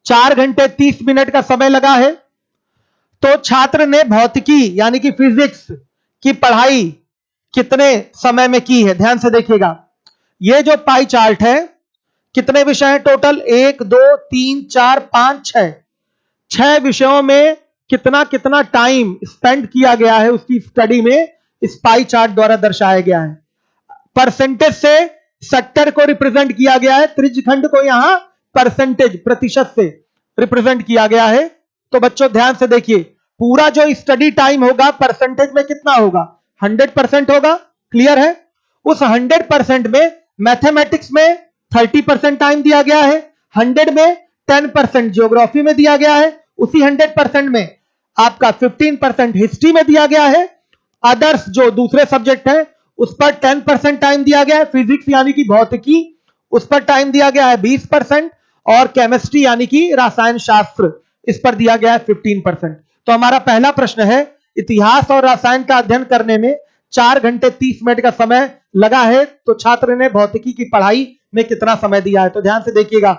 4 घंटे 30 मिनट का समय लगा है। तो छात्र ने भौतिकी यानी कि फिजिक्स की पढ़ाई कितने समय में की है। ध्यान से देखिएगा, ये जो पाई चार्ट है, कितने विषय हैं टोटल, 1 2 3 4 5 6 विषयों में कितना कितना टाइम स्पेंड किया गया है उसकी स्टडी में इस पाई चार्ट द्वारा दर्शाया गया है। परसेंटेज से सेक्टर को रिप्रेजेंट किया गया है, त्रिज्यखंड को यहां परसेंटेज प्रतिशत से रिप्रेजेंट किया गया है। तो बच्चों ध्यान से देखिए, पूरा जो स्टडी टाइम होगा परसेंटेज में कितना होगा, 100% होगा। क्लियर है? उस 100% में मैथमेटिक्स में 30% टाइम दिया गया है, 100 में 10% ज्योग्राफी में दिया गया है, उसी 100% में आपका 15% हिस्ट्री में दिया गया है, अदर्स जो दूसरे सब्जेक्ट है उस पर 10% टाइम दिया गया है, फिजिक्स यानी कि भौतिकी उस पर टाइम दिया गया है 20%, और केमिस्ट्री यानी कि रसायन शास्त्र इस पर दिया गया है 15%। तो हमारा पहला प्रश्न है, इतिहास और रसायन का अध्ययन करने में 4 घंटे 30 मिनट का समय लगा है, तो छात्र ने भौतिकी की पढ़ाई में कितना समय दिया है। तो ध्यान से देखिएगा,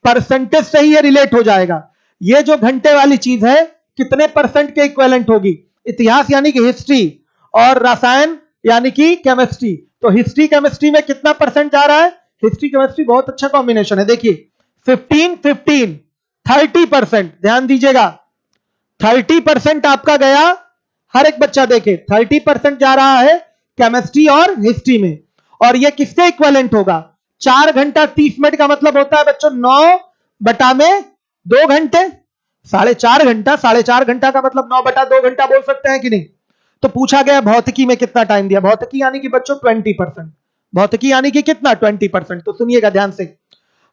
परसेंटेज से ही ये रिलेट हो जाएगा। ये जो घंटे वाली चीज है कितने परसेंट के इक्विवेलेंट होगी, इतिहास यानी कि हिस्ट्री और रसायन यानी कि केमिस्ट्री। तो हिस्ट्री केमिस्ट्री में कितना परसेंट जा रहा है, हिस्ट्री केमिस्ट्री बहुत अच्छा कॉम्बिनेशन है। देखिए 15 15 30%, ध्यान दीजिएगा 30% आपका गया, हर एक बच्चा देखे 30% जा रहा है केमिस्ट्री और हिस्ट्री में। और ये किसके इक्विवेलेंट होगा, 4 घंटा 30 मिनट का मतलब होता है बच्चों 9/2 घंटे, 4.5 घंटा, 4.5 घंटा का मतलब 9/2 घंटा बोल सकते हैं कि नहीं। तो पूछा गया भौतिकी में कितना टाइम दिया, भौतिकी यानी कि बच्चों 20%, भौतिकी यानी कि कितना 20%। तो सुनिएगा ध्यान से,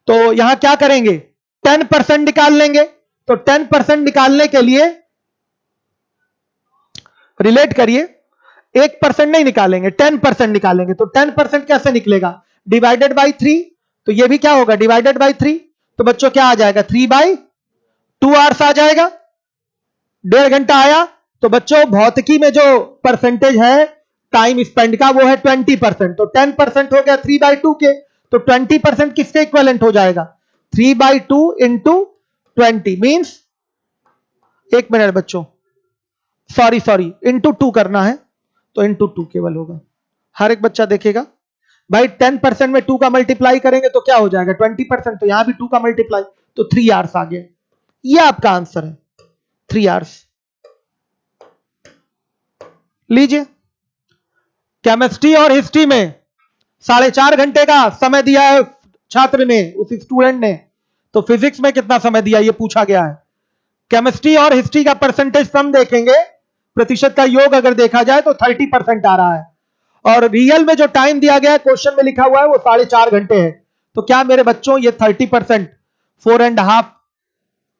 तो यहां क्या करेंगे 10% निकाल लेंगे। तो 10% निकालने के लिए रिलेट करिए, 1% नहीं निकालेंगे 10% निकालेंगे। तो 10% कैसे निकलेगा, डिवाइडेड बाई 3, तो ये भी क्या होगा डिवाइडेड बाई 3। तो बच्चों क्या आ जाएगा 3/2 आवर्स आ जाएगा, 1.5 घंटा आया। तो बच्चों भौतिकी में जो परसेंटेज है टाइम स्पेंड का वो है 20%, तो 10% हो गया 3/2 के, तो 20% किसके इक्विवेलेंट हो जाएगा 3/2 इंटू 20 मीन्स, एक मिनट बच्चों, सॉरी इंटू 2 करना है, तो इंटू 2 केवल होगा। हर एक बच्चा देखेगा भाई 10% में 2 का मल्टीप्लाई करेंगे तो क्या हो जाएगा 20%, तो यहां भी 2 का मल्टीप्लाई, तो 3 आवर्स आ गया। यह आपका आंसर है 3 आवर्स। लीजिए, केमिस्ट्री और हिस्ट्री में 4.5 घंटे का समय दिया है छात्र ने, उस स्टूडेंट ने। तो फिजिक्स में कितना समय दिया ये पूछा गया है। केमिस्ट्री और हिस्ट्री का परसेंटेज सम देखेंगे, प्रतिशत का योग अगर देखा जाए तो 30% आ रहा है, और रियल में जो टाइम दिया गया है क्वेश्चन में लिखा हुआ है वो 4.5 घंटे है। तो क्या मेरे बच्चों ये 30% 4.5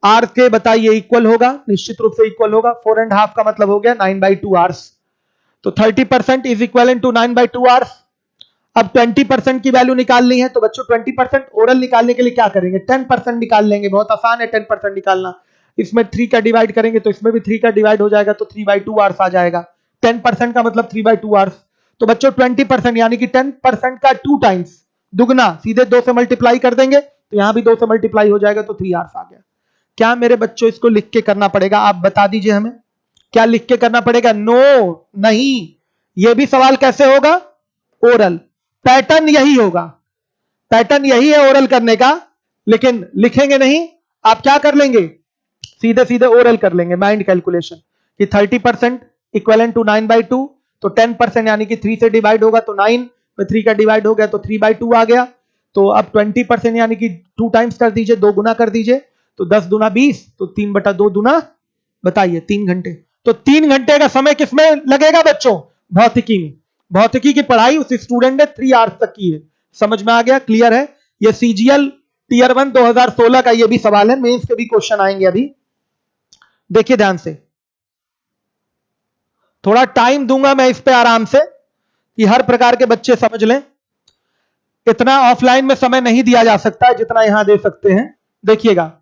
आवर्स के बताइए इक्वल होगा, निश्चित रूप से इक्वल होगा। 4.5 का मतलब हो गया 9/2 आवर्स, तो 30% इज इक्वल टू 9/2 आवर्स। अब 20% की वैल्यू निकालनी है, तो बच्चों 20% ओरल निकालने के लिए क्या करेंगे 10% निकाल लेंगे, बहुत आसान है 10% निकालना। इसमें 3 का डिवाइड करेंगे तो इसमें भी 3 का डिवाइड हो जाएगा, तो 3/2 आवर्स आ जाएगा। 10% का मतलब 3/2 आवर्स। तो बच्चों 20% यानी कि 10% का 2 टाइम्स दुगना, सीधे 2 से मल्टीप्लाई कर देंगे, तो यहां भी 2 से मल्टीप्लाई हो जाएगा, तो 3 आवर्स आ गया। क्या मेरे बच्चों इसको लिख के करना पड़ेगा, आप बता दीजिए हमें, क्या लिख के करना पड़ेगा, नो नहीं। यह भी सवाल कैसे होगा ओरल, पैटर्न यही होगा, पैटर्न यही है ओरल करने का, लेकिन लिखेंगे नहीं, आप क्या कर लेंगे सीधे सीधे ओरल कर लेंगे माइंड कैलकुलेशन कि 30% इक्वल टू 9/2, तो 10% यानी कि 3 से डिवाइड होगा तो 9 में 3 का डिवाइड हो गया तो 3/2 आ गया। तो अब 20% यानी कि 2 टाइम्स कर दीजिए, 2 गुना कर दीजिए, तो 10 दूना 20, तो 3/2 दूना बताइए 3 घंटे। तो 3 घंटे का समय किसमें लगेगा बच्चों, भौतिकी में। भौतिकी की पढ़ाई उस स्टूडेंट ने 3 आवर्स तक की है। समझ में आ गया, क्लियर है। ये सीजीएल टीयर 1 2016 का ये भी सवाल है, मेंस के भी क्वेश्चन आएंगे अभी, देखिए ध्यान से। थोड़ा टाइम दूंगा मैं इस पे आराम से कि हर प्रकार के बच्चे समझ लें। इतना ऑफलाइन में समय नहीं दिया जा सकता है जितना यहां दे सकते हैं, देखिएगा।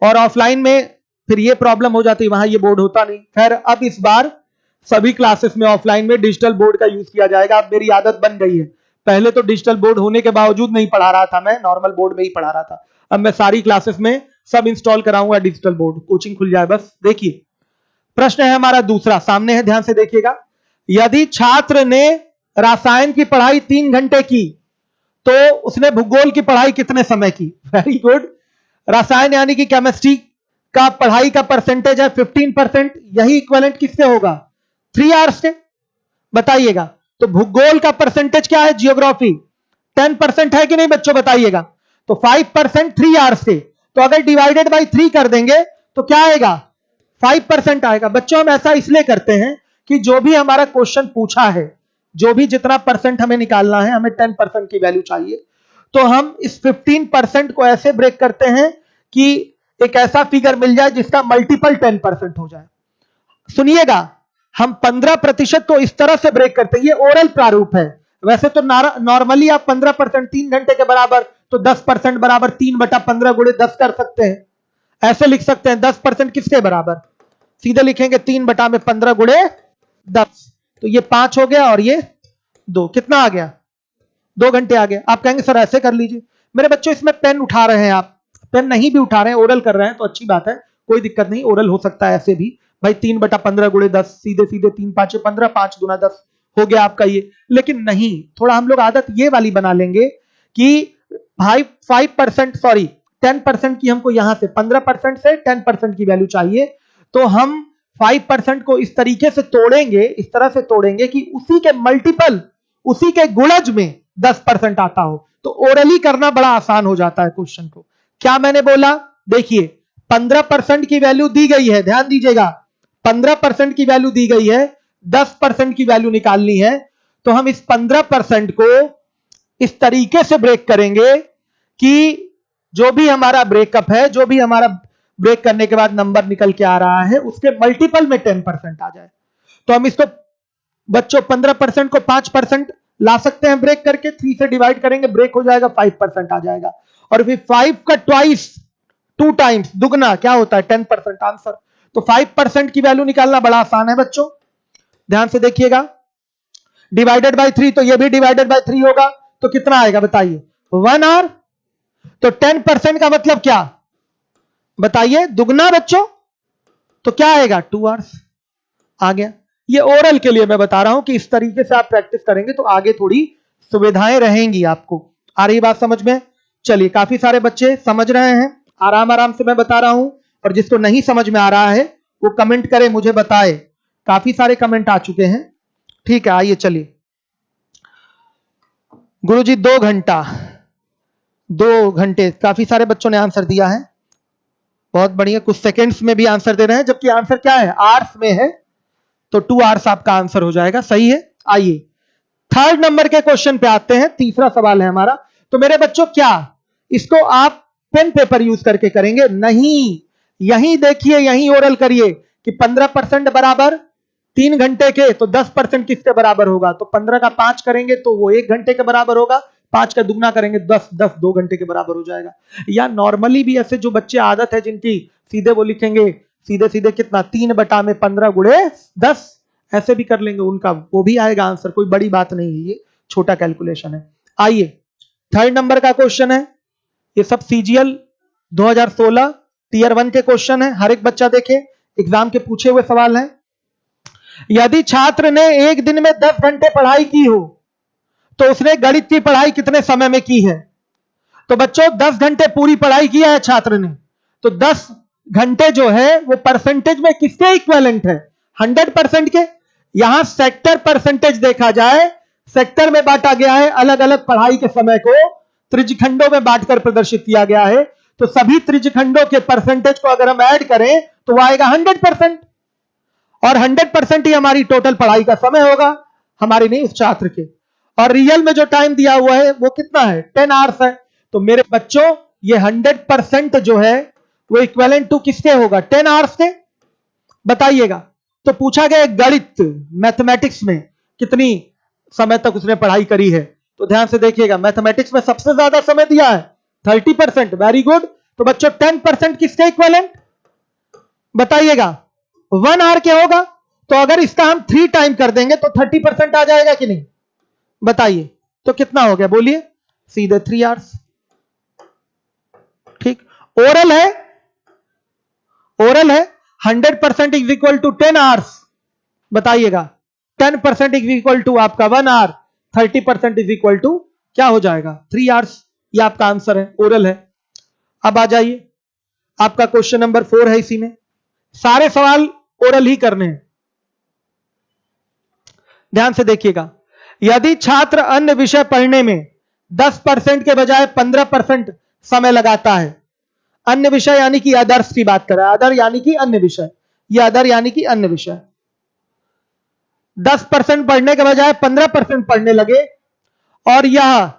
और ऑफलाइन में फिर ये प्रॉब्लम हो जाती है, वहां ये बोर्ड होता नहीं। खैर अब इस बार सभी क्लासेस में ऑफलाइन में डिजिटल बोर्ड का यूज किया जाएगा। अब मेरी आदत बन गई है, पहले तो डिजिटल बोर्ड होने के बावजूद नहीं पढ़ा रहा था, मैं नॉर्मल बोर्ड में ही पढ़ा रहा था। अब मैं सारी क्लासेस में सब इंस्टॉल कराऊंगा डिजिटल बोर्ड, कोचिंग खुल जाए बस। देखिए प्रश्न है हमारा दूसरा, सामने है, ध्यान से देखिएगा। यदि छात्र ने रसायन की पढ़ाई 3 घंटे की तो उसने भूगोल की पढ़ाई कितने समय की। Very good. रसायन यानी कि केमिस्ट्री का पढ़ाई का परसेंटेज है 15%, यही इक्विवेलेंट किससे होगा? 3 आवर्स से। बताइएगा। तो भूगोल का परसेंटेज क्या है? जियोग्राफी 10% है कि नहीं बच्चों? बताइएगा। तो 5% 3 आवर्स से, तो अगर डिवाइडेड बाई 3 कर देंगे तो क्या आएगा? 5% आएगा। बच्चों हम ऐसा इसलिए करते हैं कि जो भी हमारा क्वेश्चन पूछा है, जो भी जितना परसेंट हमें निकालना है, हमें 10% की वैल्यू चाहिए, तो हम इस 15% को ऐसे ब्रेक करते हैं कि एक ऐसा फिगर मिल जाए जिसका मल्टीपल 10% हो जाए। सुनिएगा, हम 15% को इस तरह से ब्रेक करते हैं, ये ओरल प्रारूप है। वैसे तो नॉर्मली आप 15% 3 घंटे के बराबर, तो 10% बराबर 3/15 गुणे 10 कर सकते हैं। ऐसे लिख सकते हैं 10% किसके बराबर? सीधे लिखेंगे 3/15 गुणे 10, तो ये 5 हो गया और ये 2, कितना आ गया? 2 घंटे आ गया। आप कहेंगे सर ऐसे कर लीजिए। मेरे बच्चों इसमें पेन उठा रहे हैं, आप पेन नहीं भी उठा रहे हैं, ओरल कर रहे हैं तो अच्छी बात है, कोई दिक्कत नहीं, ओरल हो सकता है ऐसे भी। भाई 3/15 गुणे 10, सीधे सीधे 3 5 15, 5 दूना 10 हो गया आपका ये। लेकिन नहीं, थोड़ा हम लोग आदत ये वाली बना लेंगे कि भाई 5% सॉरी 10% की हमको यहां से 15% से 10% की वैल्यू चाहिए, तो हम 5% को इस तरीके से तोड़ेंगे, इस तरह से तोड़ेंगे कि उसी के मल्टीपल, उसी के गुणज में 10% आता हो। तो ओरली करना बड़ा आसान हो जाता है क्वेश्चन को। क्या मैंने बोला? देखिए 15% की वैल्यू दी गई है, ध्यान दीजिएगा, 15% की वैल्यू दी गई है, 10% की वैल्यू निकालनी है, तो हम इस 15% को इस तरीके से ब्रेक करेंगे कि जो भी हमारा ब्रेकअप है, जो भी हमारा ब्रेक करने के बाद नंबर निकल के आ रहा है, उसके मल्टीपल में 10% आ जाए। तो हम इसको बच्चों 15% को 5% ला सकते हैं ब्रेक करके, 3 से डिवाइड करेंगे, ब्रेक हो जाएगा, 5% आ जाएगा। और फिर 5 का ट्वाइस, 2 टाइम्स, दुगना क्या होता है? 10% आंसर। तो 5% की वैल्यू निकालना बड़ा आसान है बच्चों, ध्यान से देखिएगा। डिवाइडेड बाय 3, तो ये भी डिवाइडेड बाय 3 होगा, तो कितना आएगा बताइए? 1 आवर। तो 10% का मतलब क्या बताइए? दुगना बच्चों, तो क्या आएगा? 2 आवर्स आ गया। ये ओरल के लिए मैं बता रहा हूं कि इस तरीके से आप प्रैक्टिस करेंगे तो आगे थोड़ी सुविधाएं रहेंगी आपको। आ रही बात समझ में? चलिए, काफी सारे बच्चे समझ रहे हैं, आराम आराम से मैं बता रहा हूं, और जिसको नहीं समझ में आ रहा है वो कमेंट करे, मुझे बताए। काफी सारे कमेंट आ चुके हैं। ठीक है, आइए चलिए। गुरुजी 2 घंटा, 2 घंटे, काफी सारे बच्चों ने आंसर दिया है, बहुत बढ़िया। कुछ सेकेंड्स में भी आंसर दे रहे हैं, जबकि आंसर क्या है? आवर्स में है, तो 2 आवर्स आपका आंसर हो जाएगा। सही है। आइए 3rd नंबर के क्वेश्चन पे आते हैं, तीसरा सवाल है हमारा। तो मेरे बच्चों क्या इसको आप पेन पेपर यूज करके करेंगे? नहीं, यहीं देखिए, यहीं ओरल करिए कि 15% बराबर 3 घंटे के, तो 10% किसके बराबर होगा? तो 15 का 5 करेंगे तो वो 1 घंटे के बराबर होगा, 5 का दुगना करेंगे 10, 10 2 घंटे के बराबर हो जाएगा। या नॉर्मली भी ऐसे जो बच्चे आदत है जिनकी, सीधे वो लिखेंगे सीधे सीधे कितना? 3/15 गुणे 10, ऐसे भी कर लेंगे, उनका वो भी आएगा आंसर, कोई बड़ी बात नहीं है, ये छोटा कैलकुलेशन है। आइए 3rd नंबर का क्वेश्चन है, ये सब सीजीएल 2016 टियर 1 के क्वेश्चन है, हर एक बच्चा देखे, एग्जाम के पूछे हुए सवाल है। यदि छात्र ने एक दिन में 10 घंटे पढ़ाई की हो तो उसने गणित की पढ़ाई कितने समय में की है? तो बच्चों 10 घंटे पूरी पढ़ाई किया है छात्र ने, तो 10 घंटे जो है वो परसेंटेज में किसके इक्विवेलेंट है? 100% के। यहां सेक्टर परसेंटेज देखा जाए, सेक्टर में बांटा गया है, अलग अलग पढ़ाई के समय को त्रिज्यखंडों में बांटकर प्रदर्शित किया गया है, तो सभी त्रिज्यखंडों के परसेंटेज को अगर हम ऐड करें तो वह आएगा 100%, और 100% ही हमारी टोटल पढ़ाई का समय होगा, हमारी नहीं, उस छात्र के। और रियल में जो टाइम दिया हुआ है वो कितना है? 10 आवर्स है। तो मेरे बच्चों ये 100% जो है वो इक्विवेलेंट टू किसके होगा? 10 आवर्स के। बताइएगा। तो पूछा गया गणित, मैथमेटिक्स में कितनी समय तक उसने पढ़ाई करी है? तो ध्यान से देखिएगा, मैथमेटिक्स में सबसे ज्यादा समय दिया है 30%, वेरी गुड। तो बच्चों 10% किसके इक्विवेलेंट बताइएगा? 1 आवर के होगा। तो अगर इसका हम 3 टाइम कर देंगे तो 30% आ जाएगा कि नहीं? बताइए, तो कितना हो गया बोलिए? सीधे 3 आवर्स। ठीक, ओरल है, ओरल है, 100% इज इक्वल टू 10 आवर्स। बताइएगा, 10% इज इक्वल टू आपका 1 आवर, 30% इज इक्वल टू क्या हो जाएगा? 3 आवर्स। ये आपका आंसर है, ओरल है। अब आ जाइए आपका क्वेश्चन नंबर 4 है। इसी में सारे सवाल ओरल ही करने हैं, ध्यान से देखिएगा। यदि छात्र अन्य विषय पढ़ने में 10% के बजाय 15% समय लगाता है, अन्य विषय यानी कि अदर्स की बात कर रहा है, अदर यानी कि अन्य विषय, यह अदर यानी कि अन्य विषय, 10% पढ़ने के बजाय 15% पढ़ने लगे और यह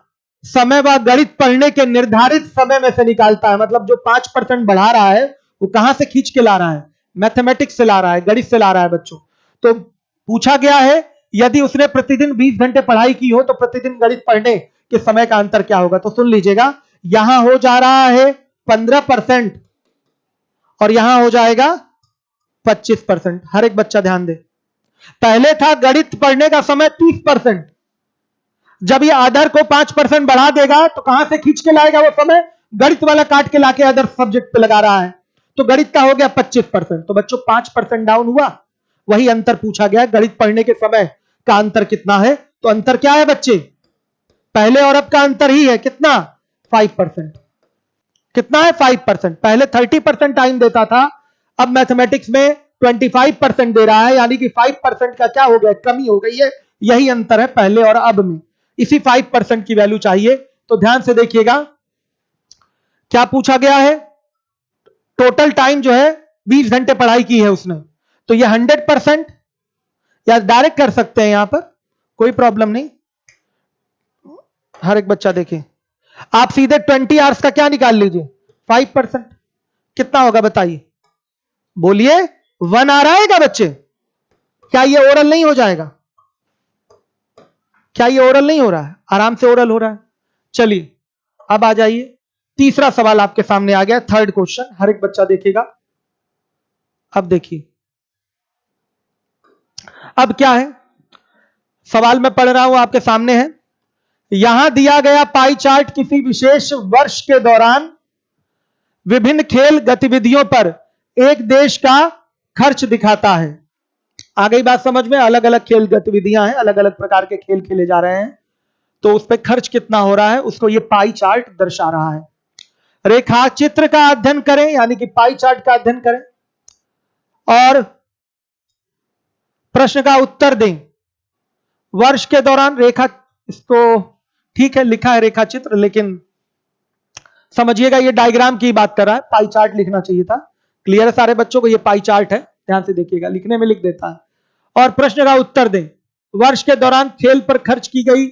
समय व गणित पढ़ने के निर्धारित समय में से निकालता है, मतलब जो 5% बढ़ा रहा है वो कहां से खींच के ला रहा है, मैथमेटिक्स से ला रहा है, गणित से ला रहा है बच्चों। तो पूछा गया है यदि उसने प्रतिदिन 20 घंटे पढ़ाई की हो तो प्रतिदिन गणित पढ़ने के समय का अंतर क्या होगा। तो सुन लीजिएगा, यहां हो जा रहा है 15% और यहां हो जाएगा 25%। हर एक बच्चा ध्यान दे, पहले था गणित पढ़ने का समय 30%, जब ये अदर को 5% बढ़ा देगा तो कहां से खींच के लाएगा वो समय, गणित वाला काट के लाके अदर सब्जेक्ट पे लगा रहा है, तो गणित का हो गया 25%। तो बच्चों 5% डाउन हुआ, वही अंतर पूछा गया, गणित पढ़ने के समय का अंतर कितना है। तो अंतर क्या है बच्चे, पहले और अब का अंतर ही है, कितना 5%। कितना है 5%। पहले 30% टाइम देता था, अब मैथमेटिक्स में 25% दे रहा है, यानी कि 5% का क्या हो गया, कमी हो गई है। यही अंतर है पहले और अब में, इसी 5% की वैल्यू चाहिए। तो ध्यान से देखिएगा क्या पूछा गया है, टोटल टाइम जो है 20 घंटे पढ़ाई की है उसने, तो यह 100%, या डायरेक्ट कर सकते हैं, यहां पर कोई प्रॉब्लम नहीं। हर एक बच्चा देखे, आप सीधे 20 आवर्स का क्या निकाल लीजिए, 5%, कितना होगा बताइए, बोलिए 1 आवर आएगा बच्चे। क्या ये ओरल नहीं हो जाएगा, क्या ये ओरल नहीं हो रहा है, आराम से ओरल हो रहा है। चलिए अब आ जाइए, तीसरा सवाल आपके सामने आ गया, थर्ड क्वेश्चन, हर एक बच्चा देखेगा। अब देखिए अब क्या है, सवाल मैं पढ़ रहा हूं आपके सामने है। यहां दिया गया पाई चार्ट किसी विशेष वर्ष के दौरान विभिन्न खेल गतिविधियों पर एक देश का खर्च दिखाता है। आ गई बात समझ में, अलग अलग खेल गतिविधियां हैं, अलग अलग प्रकार के खेल खेले जा रहे हैं, तो उस पर खर्च कितना हो रहा है उसको ये पाई चार्ट दर्शा रहा है। रेखा चित्र का अध्ययन करें, यानी कि पाई चार्ट का अध्ययन करें और प्रश्न का उत्तर दें। वर्ष के दौरान रेखा, इसको ठीक है लिखा है रेखा चित्र, लेकिन समझिएगा ये डायग्राम की बात कर रहा है, पाई चार्ट लिखना चाहिए था। क्लियर है सारे बच्चों को, ये पाई चार्ट है, ध्यान से देखिएगा, लिखने में लिख देता है। और प्रश्न का उत्तर दें। वर्ष के दौरान खेल पर खर्च की गई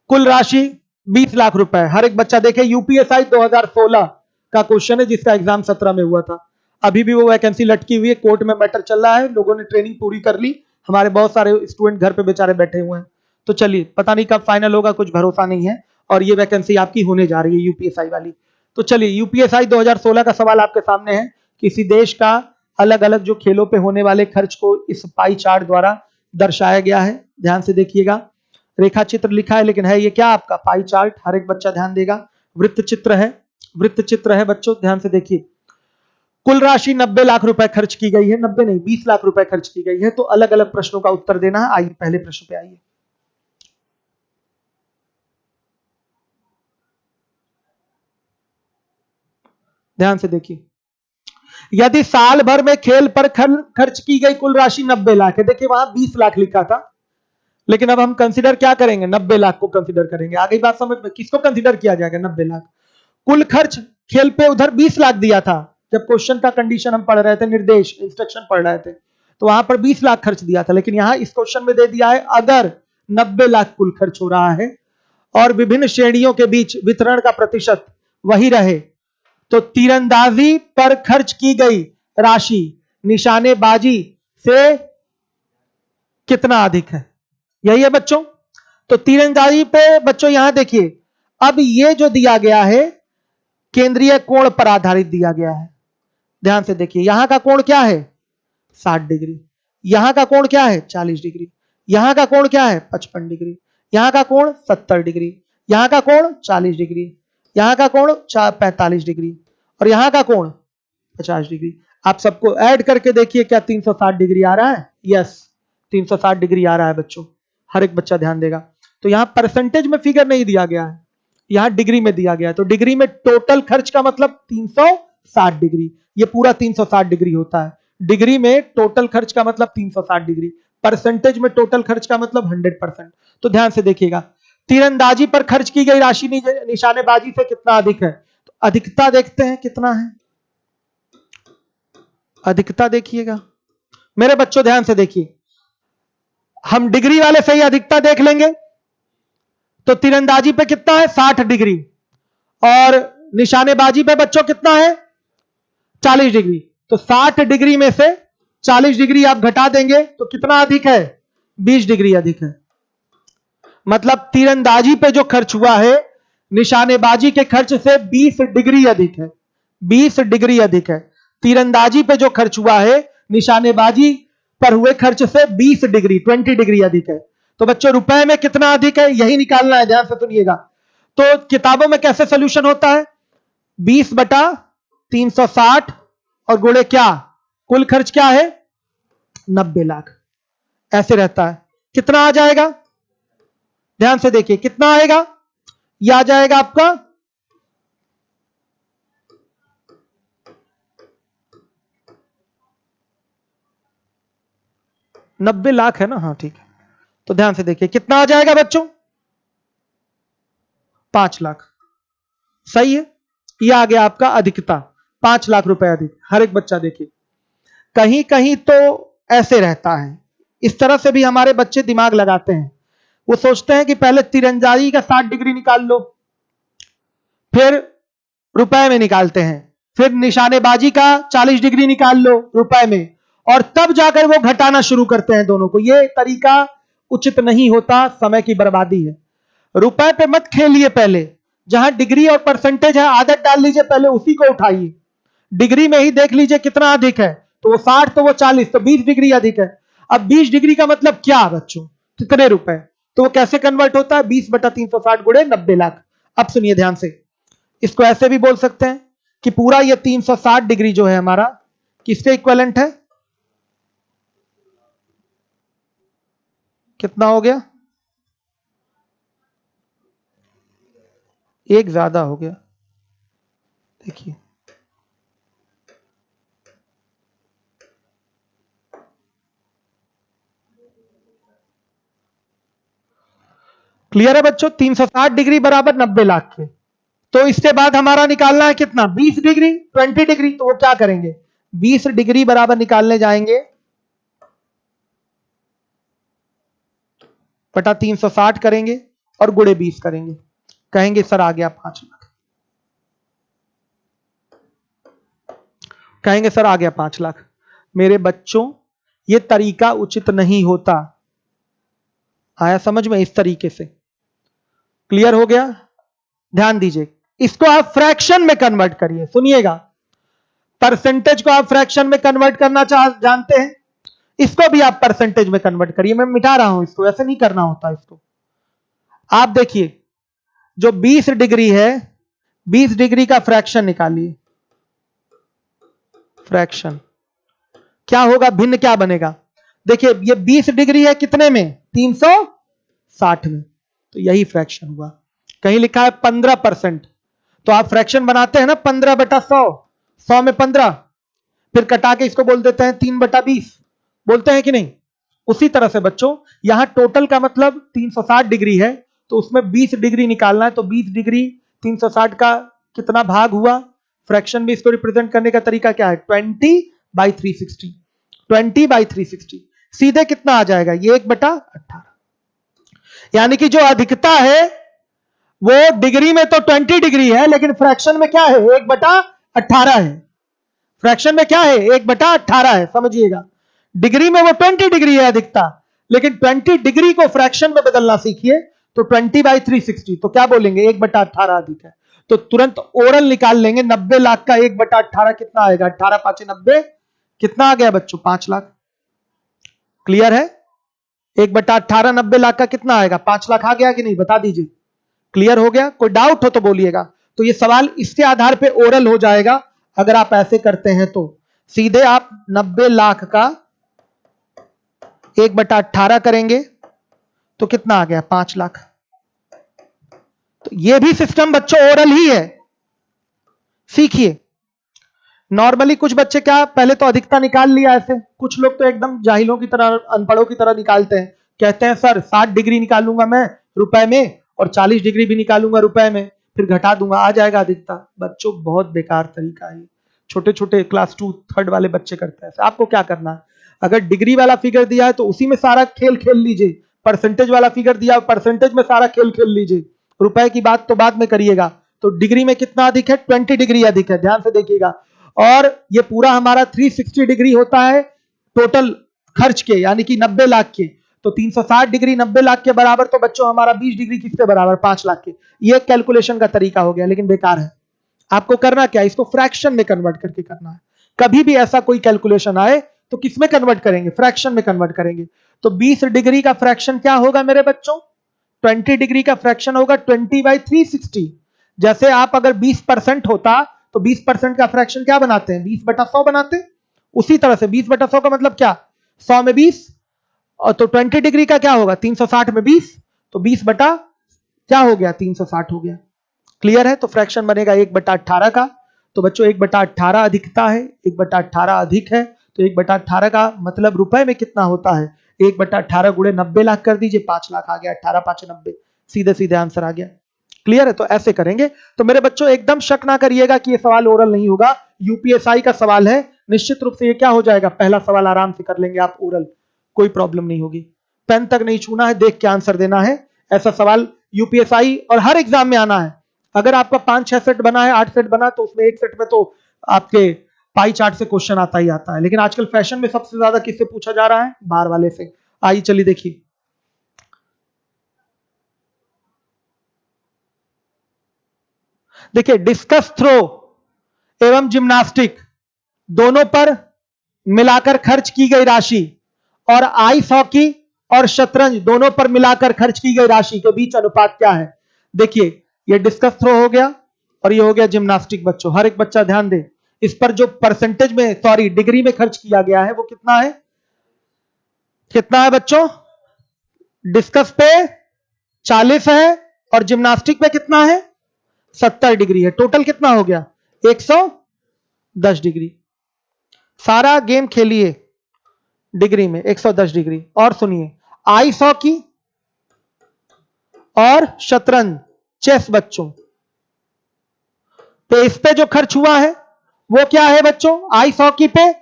कुल राशि 20 लाख रुपए। हर एक बच्चा देखे, यूपीएसआई 2016 का क्वेश्चन है जिसका एग्जाम 17 में हुआ था। अभी भी वो वैकेंसी लटकी हुई है, कोर्ट में मैटर चल रहा है, लोगों ने ट्रेनिंग पूरी कर ली, हमारे बहुत सारे स्टूडेंट घर पे बेचारे बैठे हुए हैं। तो चलिए, पता नहीं कब फाइनल होगा, कुछ भरोसा नहीं है, और ये वैकेंसी आपकी होने जा रही है यूपीएसआई वाली। तो चलिए, यूपीएसआई 2016 का सवाल आपके सामने है, किसी देश का अलग अलग जो खेलों पे होने वाले खर्च को इस पाई चार्ट द्वारा दर्शाया गया है। ध्यान से देखिएगा, रेखा चित्र लिखा है, लेकिन है ये क्या आपका पाई चार्ट। हर एक बच्चा ध्यान देगा, वृत्त चित्र है, वृत्त चित्र है बच्चों, ध्यान से देखिए। कुल राशि 90 लाख रुपए खर्च की गई है, 90 नहीं 20 लाख रुपए खर्च की गई है। तो अलग अलग प्रश्नों का उत्तर देना है। आइए पहले प्रश्न पे आइए। ध्यान से देखिए, यदि साल भर में खेल पर खर्च की गई कुल राशि 90 लाख है, देखिए वहां 20 लाख लिखा था, लेकिन अब हम कंसीडर क्या करेंगे, 90 लाख को कंसीडर करेंगे। आगे बात समझ में, किसको कंसीडर किया जाएगा, 90 लाख। कुल खर्च खेल पे उधर 20 लाख दिया था, जब क्वेश्चन का कंडीशन हम पढ़ रहे थे, निर्देश इंस्ट्रक्शन पढ़ रहे थे, तो वहां पर 20 लाख खर्च दिया था, लेकिन यहां इस क्वेश्चन में दे दिया है अगर 90 लाख कुल खर्च हो रहा है और विभिन्न श्रेणियों के बीच वितरण का प्रतिशत वही रहे, तो तीरंदाजी पर खर्च की गई राशि निशानेबाजी से कितना अधिक है। यही है बच्चों। तो तीरंदाजी पे बच्चों यहां देखिए, अब ये जो दिया गया है केंद्रीय कोण पर आधारित दिया गया है। ध्यान से देखिए, यहां का कोण क्या है 60 डिग्री, यहां का कोण क्या है 40 डिग्री, यहां का कोण क्या है 55 डिग्री, यहां का कोण 70 डिग्री, यहां का कोण 40 डिग्री, यहां का कोण 45 डिग्री और यहां का कोण 50 डिग्री। आप सबको ऐड करके देखिए क्या 360 डिग्री आ रहा है। यस, 360 डिग्री आ रहा है बच्चों। हर एक बच्चा ध्यान देगा। तो यहां परसेंटेज में फिगर नहीं दिया गया है, यहां डिग्री में दिया गया है। तो डिग्री में टोटल खर्च का मतलब 360 डिग्री। ये पूरा 360 डिग्री होता है। डिग्री में टोटल खर्च का मतलब 360 डिग्री, परसेंटेज में टोटल खर्च का मतलब 100%। तो ध्यान से देखिएगा, तीरंदाजी पर खर्च की गई राशि निशानेबाजी से कितना अधिक है। तो अधिकता देखते हैं कितना है। अधिकता देखिएगा मेरे बच्चों, ध्यान से देखिए, हम डिग्री वाले से ही अधिकता देख लेंगे। तो तीरंदाजी पे कितना है 60 डिग्री, और निशानेबाजी पे बच्चों कितना है 40 डिग्री। तो 60 डिग्री में से 40 डिग्री आप घटा देंगे तो कितना अधिक है 20 डिग्री अधिक है। मतलब तीरंदाजी पे जो खर्च हुआ है निशानेबाजी के खर्च से 20 डिग्री अधिक है। 20 डिग्री अधिक है। तीरंदाजी पे जो खर्च हुआ है निशानेबाजी पर हुए खर्च से 20 डिग्री 20 डिग्री अधिक है। तो बच्चों रुपए में कितना अधिक है यही निकालना है, ध्यान से सुनिएगा। तो किताबों में कैसे सोल्यूशन होता है, 20/360 और गुणे क्या, कुल खर्च क्या है 90 लाख, ऐसे रहता है। कितना आ जाएगा, ध्यान से देखिए कितना आएगा, यह आ जाएगा आपका 90 लाख है ना, हाँ ठीक है। तो ध्यान से देखिए कितना आ जाएगा बच्चों 5 लाख, सही है। यह आ गया आपका अधिकता 5 लाख रुपए अधिक। हर एक बच्चा देखिए, कहीं कहीं तो ऐसे रहता है, इस तरह से भी हमारे बच्चे दिमाग लगाते हैं। वो सोचते हैं कि पहले तीरंदाजी का 60 डिग्री निकाल लो, फिर रुपए में निकालते हैं, फिर निशानेबाजी का 40 डिग्री निकाल लो रुपए में, और तब जाकर वो घटाना शुरू करते हैं दोनों को। ये तरीका उचित नहीं होता, समय की बर्बादी है। रुपए पे मत खेलिए, पहले जहां डिग्री और परसेंटेज है आदत डाल लीजिए, पहले उसी को उठाइए। डिग्री में ही देख लीजिए कितना अधिक है, तो वो 60 तो वो 40, तो 20 डिग्री अधिक है। अब 20 डिग्री का मतलब क्या बच्चों, कितने रुपए, तो वो कैसे कन्वर्ट होता है 20/360 गुणे 90 लाख। अब सुनिए ध्यान से, इसको ऐसे भी बोल सकते हैं कि पूरा ये 360 डिग्री जो है हमारा किसके इक्विवेलेंट है, कितना हो गया, एक ज्यादा हो गया, देखिए क्लियर है बच्चों। 360 डिग्री बराबर 90 लाख के। तो इसके बाद हमारा निकालना है कितना 20 डिग्री 20 डिग्री। तो वो क्या करेंगे 20 डिग्री बराबर निकालने जाएंगे बटा 360 करेंगे और गुणे 20 करेंगे, कहेंगे सर आ गया 5 लाख, कहेंगे सर आ गया 5 लाख। मेरे बच्चों ये तरीका उचित नहीं होता, आया समझ में, इस तरीके से क्लियर हो गया। ध्यान दीजिए, इसको आप फ्रैक्शन में कन्वर्ट करिए, सुनिएगा, परसेंटेज को आप फ्रैक्शन में कन्वर्ट करना जानते हैं, इसको भी आप परसेंटेज में कन्वर्ट करिए। मैं मिटा रहा हूं इसको, ऐसे नहीं करना होता इसको। आप देखिए जो 20 डिग्री है 20 डिग्री का फ्रैक्शन निकालिए, फ्रैक्शन क्या होगा, भिन्न क्या बनेगा। देखिए ये 20 डिग्री है कितने में 360 में, तो यही फ्रैक्शन हुआ। कहीं लिखा है 15%, तो आप फ्रैक्शन बनाते हैं ना 15/100, 100 में 15, फिर कटा के इसको बोल देते हैं 3/20, बोलते हैं कि नहीं। उसी तरह से बच्चों यहां टोटल का मतलब 360 डिग्री है, तो उसमें 20 डिग्री निकालना है। तो 20 डिग्री 360 का कितना भाग हुआ, फ्रैक्शन में इसको रिप्रेजेंट करने का तरीका क्या है 20/360, 20/360 सीधे कितना आ जाएगा ये 1/18। यानी कि जो अधिकता है वो डिग्री में तो 20 डिग्री है, लेकिन फ्रैक्शन में क्या है 1/18 है। फ्रैक्शन में क्या है 1/18 है, समझिएगा। डिग्री में वो 20 डिग्री है अधिकता, लेकिन 20 डिग्री को फ्रैक्शन में बदलना सीखिए, तो 20/360, तो क्या बोलेंगे 1/18 अधिक है। तो तुरंत ओरल निकाल लेंगे 90 लाख का 1/18 कितना आएगा, 18 5 90, कितना आ गया बच्चों 5 लाख। क्लियर है, 1/18 90 लाख का कितना आएगा 5 लाख आ गया कि नहीं, बता दीजिए। क्लियर हो गया, कोई डाउट हो तो बोलिएगा। तो ये सवाल इसके आधार पे ओरल हो जाएगा। अगर आप ऐसे करते हैं तो सीधे आप 90 लाख का 1/18 करेंगे तो कितना आ गया 5 लाख। तो ये भी सिस्टम बच्चों ओरल ही है, सीखिए। नॉर्मली कुछ बच्चे क्या पहले तो अधिकता निकाल लिया ऐसे, कुछ लोग तो एकदम जाहिलों की तरह, अनपढ़ों की तरह निकालते हैं। कहते हैं सर 60 डिग्री निकालूंगा मैं रुपए में और 40 डिग्री भी निकालूंगा रुपए में, फिर घटा दूंगा आ जाएगा अधिकता। बच्चों बहुत बेकार तरीका है, छोटे छोटे क्लास 2 3rd वाले बच्चे करते हैं। आपको क्या करना है, अगर डिग्री वाला फिगर दिया है तो उसी में सारा खेल खेल लीजिए, परसेंटेज वाला फिगर दिया परसेंटेज में सारा खेल खेल लीजिए, रुपए की बात तो बाद में करिएगा। तो डिग्री में कितना अधिक है, 20 डिग्री अधिक है, ध्यान से देखिएगा। और ये पूरा हमारा 360 डिग्री होता है टोटल खर्च के, यानी कि 90 लाख के। तो 360 डिग्री 90 लाख के बराबर, तो बच्चों हमारा 20 डिग्री किसके बराबर, 5 लाख के। ये कैलकुलेशन का तरीका हो गया, लेकिन बेकार है। आपको करना क्या है, इसको फ्रैक्शन में कन्वर्ट करके करना है। कभी भी ऐसा कोई कैलकुलेशन आए तो किस में कन्वर्ट करेंगे, फ्रैक्शन में कन्वर्ट करेंगे। तो 20 डिग्री का फ्रैक्शन क्या होगा मेरे बच्चों, 20 डिग्री का फ्रैक्शन होगा 20/360। जैसे आप अगर 20% होता तो 20% का फ्रैक्शन क्या बनाते हैं, 20/100 बनाते हैं। उसी तरह से 20/100 का मतलब क्या, 100 में 20, और तो 20 डिग्री का क्या होगा, 360 में 20, तो 20 बटा क्या हो गया, 360 हो गया। क्लियर है। तो फ्रैक्शन बनेगा 1/18 का। तो बच्चों 1/18 अधिकता है, 1/18 अधिक है, तो 1/18 का मतलब रुपए में कितना होता है, 1/18 गुणे 90 लाख कर दीजिए, 5 लाख आ गया, 18 5 90, सीधे सीधे आंसर आ गया। क्लियर है। तो ऐसे करेंगे। तो मेरे बच्चों एकदम शक ना करिएगा कि ये सवाल ओरल नहीं होगा, यूपीएसआई का सवाल है, निश्चित रूप से ये क्या हो जाएगा, पहला सवाल आराम से कर लेंगे आप ओरल, कोई प्रॉब्लम नहीं होगी। पेन तक नहीं छूना है, देख के आंसर देना है। ऐसा सवाल यूपीएसआई और हर एग्जाम में आना है। अगर आपका 5-6 सेट बना है, 8 सेट बना, तो उसमें एक सेट में तो आपके पाई चार्ट से क्वेश्चन आता ही आता है। लेकिन आजकल फैशन में सबसे ज्यादा किससे पूछा जा रहा है, बार वाले से। आइए चलिए देखिए, देखिए डिस्कस थ्रो एवं जिम्नास्टिक दोनों पर मिलाकर खर्च की गई राशि और आइस हॉकी और शतरंज दोनों पर मिलाकर खर्च की गई राशि के बीच अनुपात क्या है। देखिए ये डिस्कस थ्रो हो गया और ये हो गया जिम्नास्टिक। बच्चों हर एक बच्चा ध्यान दे, इस पर जो परसेंटेज में, सॉरी डिग्री में खर्च किया गया है वो कितना है, कितना है बच्चों, डिस्कस पे 40 है और जिम्नास्टिक पे कितना है, 70 डिग्री है। टोटल कितना हो गया, 110 डिग्री। सारा गेम खेलिए डिग्री में 110 डिग्री। और सुनिए, आइस हॉकी और शतरंज, चेस बच्चों, तो इस पे जो खर्च हुआ है वो क्या है बच्चों, आइस हॉकी पे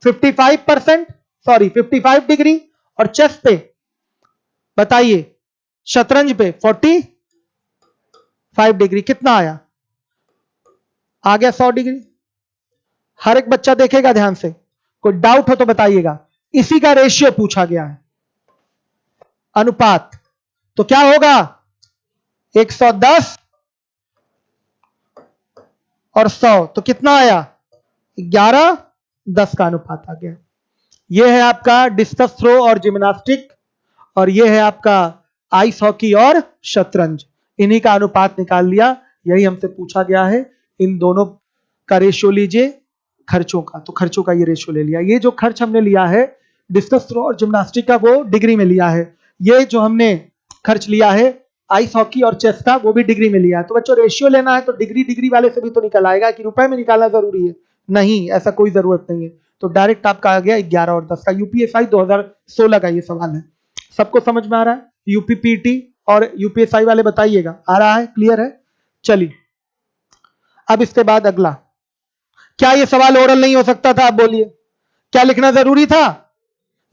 55%, सॉरी 55 डिग्री, और चेस पे बताइए, शतरंज पे 45 डिग्री। कितना आया, आ गया 100 डिग्री। हर एक बच्चा देखेगा ध्यान से, कोई डाउट हो तो बताइएगा। इसी का रेशियो पूछा गया है, अनुपात। तो क्या होगा, 110 और 100, तो कितना आया, 11:10 का अनुपात आ गया। यह है आपका डिस्कस थ्रो और जिम्नास्टिक, और यह है आपका आइस हॉकी और शतरंज। इन्हीं का अनुपात निकाल लिया, यही हमसे पूछा गया है। इन दोनों का रेशियो लीजिए खर्चों का, तो खर्चों का ये रेशियो ले लिया। ये जो खर्च हमने लिया है डिस्कस थ्रो और जिम्नास्टिक का, वो डिग्री में लिया है। ये जो हमने खर्च लिया है आइस हॉकी और चेस का, वो भी डिग्री में लिया है। तो बच्चों रेशियो लेना है तो डिग्री डिग्री वाले से भी तो निकल आएगा, कि रुपए में निकालना जरूरी है, नहीं, ऐसा कोई जरूरत नहीं है। तो डायरेक्ट आपका आ गया 11 और 10 का। यूपीएसआई 2016 का ये सवाल है। सबको समझ में आ रहा है, यूपीपीटी और यूपीएसआई वाले बताइएगा, आ रहा है, क्लियर है। चलिए अब इसके बाद अगला, क्या ये सवाल ओरल नहीं हो सकता था, आप बोलिए, क्या लिखना जरूरी था,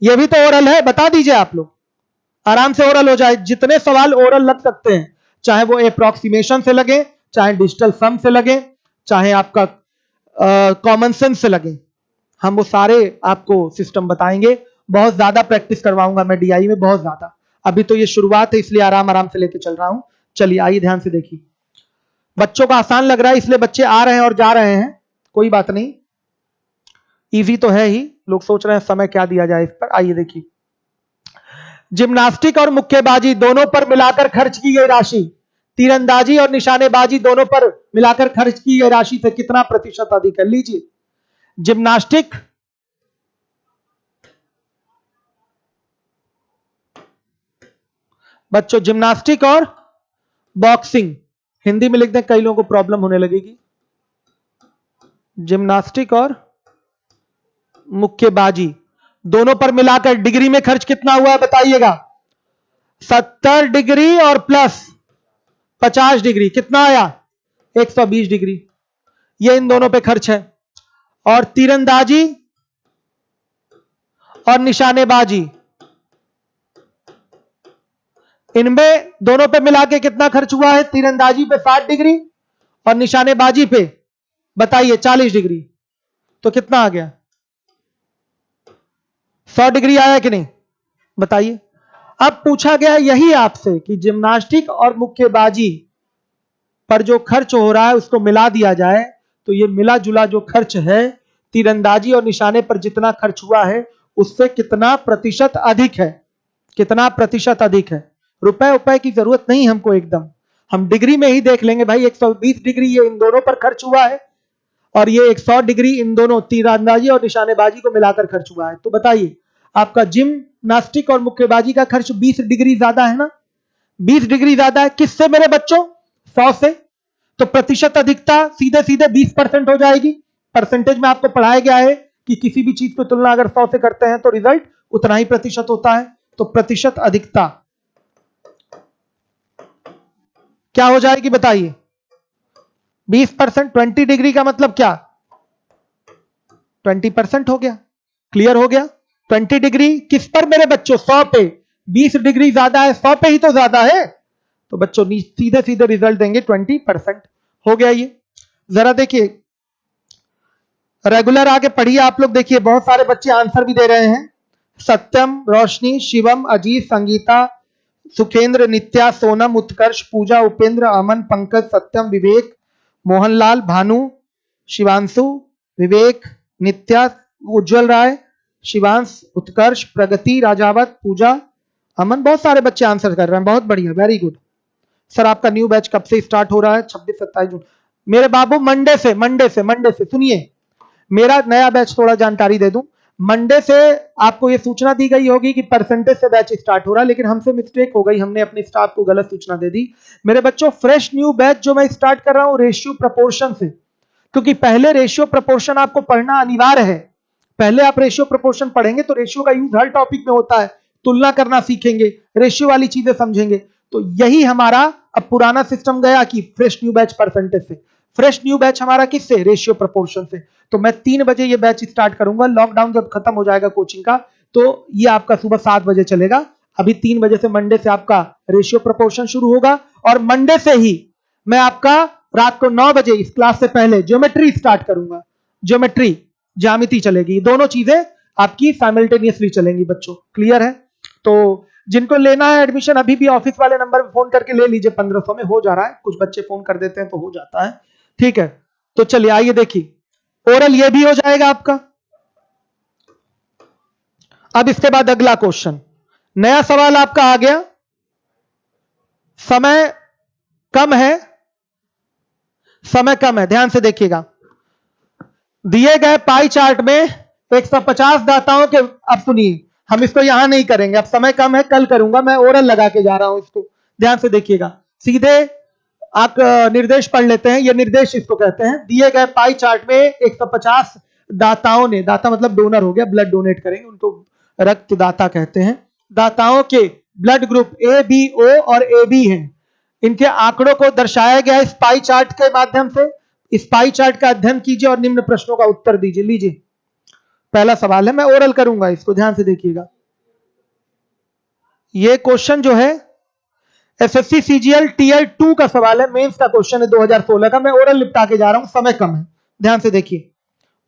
ये भी तो ओरल है, बता दीजिए आप लोग, आराम से ओरल हो जाए। जितने सवाल ओरल लग सकते हैं, चाहे वो अप्रोक्सीमेशन से लगे, चाहे डिजिटल सम से लगे, चाहे आपका कॉमन सेंस से लगे, हम वो सारे आपको सिस्टम बताएंगे। बहुत ज्यादा प्रैक्टिस करवाऊंगा मैं डीआई में, बहुत ज्यादा। अभी तो ये शुरुआत है, इसलिए आराम आराम से लेके चल रहा हूं। चलिए आइए ध्यान से देखिए, बच्चों को आसान लग रहा है इसलिए बच्चे आ रहे हैं और जा रहे हैं, कोई बात नहीं, इजी तो है ही। लोग सोच रहे हैं समय क्या दिया जाए इस पर। आइए देखिए, जिम्नास्टिक और मुक्केबाजी दोनों पर मिलाकर खर्च की गई राशि, तीरंदाजी और निशानेबाजी दोनों पर मिलाकर खर्च की गई राशि से कितना प्रतिशत अधिक है। लीजिए, जिम्नास्टिक बच्चों, जिम्नास्टिक और बॉक्सिंग, हिंदी में लिख दें, कई लोगों को प्रॉब्लम होने लगेगी। जिम्नास्टिक और मुक्केबाजी दोनों पर मिलाकर डिग्री में खर्च कितना हुआ है बताइएगा। 70 डिग्री और प्लस 50 डिग्री कितना आया? 120 डिग्री। ये इन दोनों पे खर्च है। और तीरंदाजी और निशानेबाजी, इनमें दोनों पे मिला के कितना खर्च हुआ है? तीरंदाजी पे 60 डिग्री और निशानेबाजी पे बताइए 40 डिग्री। तो कितना आ गया? 100 डिग्री आया कि नहीं बताइए। अब पूछा गया यही आपसे कि जिम्नास्टिक और मुक्केबाजी पर जो खर्च हो रहा है उसको मिला दिया जाए, तो ये मिला जुला जो खर्च है तीरंदाजी और निशाने पर जितना खर्च हुआ है उससे कितना प्रतिशत अधिक है? कितना प्रतिशत अधिक है? रुपए रुपए की जरूरत नहीं हमको, एकदम हम डिग्री में ही देख लेंगे भाई। 120 डिग्री ये इन दोनों पर खर्च हुआ है और ये 100 डिग्री इन दोनों तीरंदाजी और निशानेबाजी को मिलाकर खर्च हुआ है। तो बताइए आपका जिम्नास्टिक और मुक्केबाजी का खर्च 20 डिग्री ज्यादा है ना? 20 डिग्री ज्यादा है। किससे मेरे बच्चों? 100 से। तो प्रतिशत अधिकता सीधे सीधे 20% हो जाएगी। परसेंटेज में आपको पढ़ाया गया है कि किसी भी चीज की तुलना अगर 100 से करते हैं तो रिजल्ट उतना ही प्रतिशत होता है। तो प्रतिशत अधिकता क्या हो जाएगी बताइए? 20%। 20 डिग्री का मतलब क्या? 20% हो गया। क्लियर हो गया? 20 डिग्री किस पर मेरे बच्चों? 100 पे। 20 डिग्री ज्यादा है, 100 पे ही तो ज्यादा है। तो बच्चों सीधे सीधे रिजल्ट देंगे 20%। हो गया ये। जरा देखिए रेगुलर आगे पढ़िए आप लोग। देखिए बहुत सारे बच्चे आंसर भी दे रहे हैं। सत्यम, रोशनी, शिवम, अजीत, संगीता, सुखेंद्र, नित्या, सोनम, उत्कर्ष, पूजा, उपेंद्र, अमन, पंकज, सत्यम, विवेक, मोहनलाल, भानु, शिवांशु, विवेक, नित्या, उज्जवल राय, शिवांश, उत्कर्ष, प्रगति, राजावत, पूजा, अमन। बहुत सारे बच्चे आंसर कर रहे हैं। बहुत बढ़िया, वेरी गुड। सर आपका न्यू बैच कब से स्टार्ट हो रहा है? 26-27 जून। मेरे बाबू मंडे से सुनिए, मेरा नया बैच, थोड़ा जानकारी दे दूं, मंडे से आपको ये सूचना दी गई होगी कि परसेंटेज से बैच स्टार्ट हो रहा है, लेकिन हमसे मिस्टेक हो गई, हमने अपने स्टाफ को गलत सूचना दे दी। मेरे बच्चों फ्रेश न्यू बैच जो मैं स्टार्ट कर रहा हूं रेशियो प्रपोर्शन से, क्योंकि पहले रेशियो प्रपोर्शन आपको पढ़ना अनिवार्य है। पहले आप रेशियो प्रपोर्शन पढ़ेंगे तो रेशियो का यूज हर टॉपिक में होता है, तुलना करना सीखेंगे, रेशियो वाली चीजें समझेंगे। तो यही हमारा अब पुराना सिस्टम गया कि फ्रेश न्यू बैच परसेंटेज से। फ्रेश न्यू बैच हमारा किससे? रेशियो प्रपोर्शन से। तो मैं 3 बजे ये बैच स्टार्ट करूंगा। लॉकडाउन जब खत्म हो जाएगा कोचिंग का तो ये आपका सुबह 7 बजे चलेगा। अभी 3 बजे से मंडे से आपका रेशियो प्रपोर्शन शुरू होगा और मंडे से ही मैं आपका रात को 9 बजे इस क्लास से पहले ज्योमेट्री स्टार्ट करूंगा। ज्योमेट्री, ज्यामिति चलेगी। दोनों चीजें आपकी साइमल्टेनियसली चलेंगी बच्चों। क्लियर है? तो जिनको लेना है एडमिशन अभी भी ऑफिस वाले नंबर पे फोन करके ले लीजिए। 1500 में हो जा रहा है। कुछ बच्चे फोन कर देते हैं तो हो जाता है। ठीक है, तो चलिए आइए देखिए ओरल ये भी हो जाएगा आपका। अब इसके बाद अगला क्वेश्चन, नया सवाल आपका आ गया। समय कम है, समय कम है, ध्यान से देखिएगा। दिए गए पाई चार्ट में 150 दाताओं के, अब सुनिए हम इसको यहां नहीं करेंगे, अब समय कम है, कल करूंगा। मैं ओरल लगा के जा रहा हूं इसको, ध्यान से देखिएगा। सीधे आप निर्देश पढ़ लेते हैं। ये निर्देश इसको कहते हैं। दिए गए पाई चार्ट में 150 दाताओं ने, दाता मतलब डोनर हो गया, ब्लड डोनेट करेंगे, उनको रक्तदाता कहते हैं। दाताओं के ब्लड ग्रुप ए, बी, ओ और ए बी हैं। इनके आंकड़ों को दर्शाया गया इस पाई चार्ट के माध्यम से। इस पाई चार्ट का अध्ययन कीजिए और निम्न प्रश्नों का उत्तर दीजिए। लीजिए पहला सवाल है, मैं ओरल करूंगा इसको, ध्यान से देखिएगा। ये क्वेश्चन जो है एसएससी सीजीएल टीएल 2 का सवाल है, मेंस का क्वेश्चन है 2016 का। मैं ओरल निपटा के जा रहा हूं, समय कम है, ध्यान से देखिए।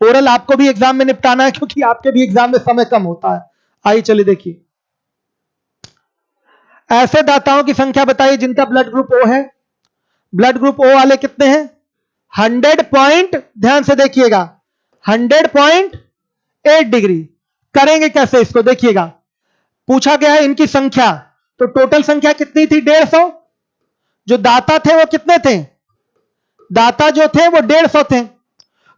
ओरल आपको भी एग्जाम में निपटाना है क्योंकि आपके भी एग्जाम में समय कम होता है। आइए चलिए देखिए। ऐसे दाताओं की संख्या बताइए जिनका ब्लड ग्रुप ओ है। ब्लड ग्रुप ओ वाले कितने हैं? 100 पॉइंट, ध्यान से देखिएगा, 100.8 डिग्री। करेंगे कैसे इसको देखिएगा। पूछा गया है इनकी संख्या, तो टोटल संख्या कितनी थी? 150। जो दाता थे वो कितने थे? दाता जो थे वो 150 थे।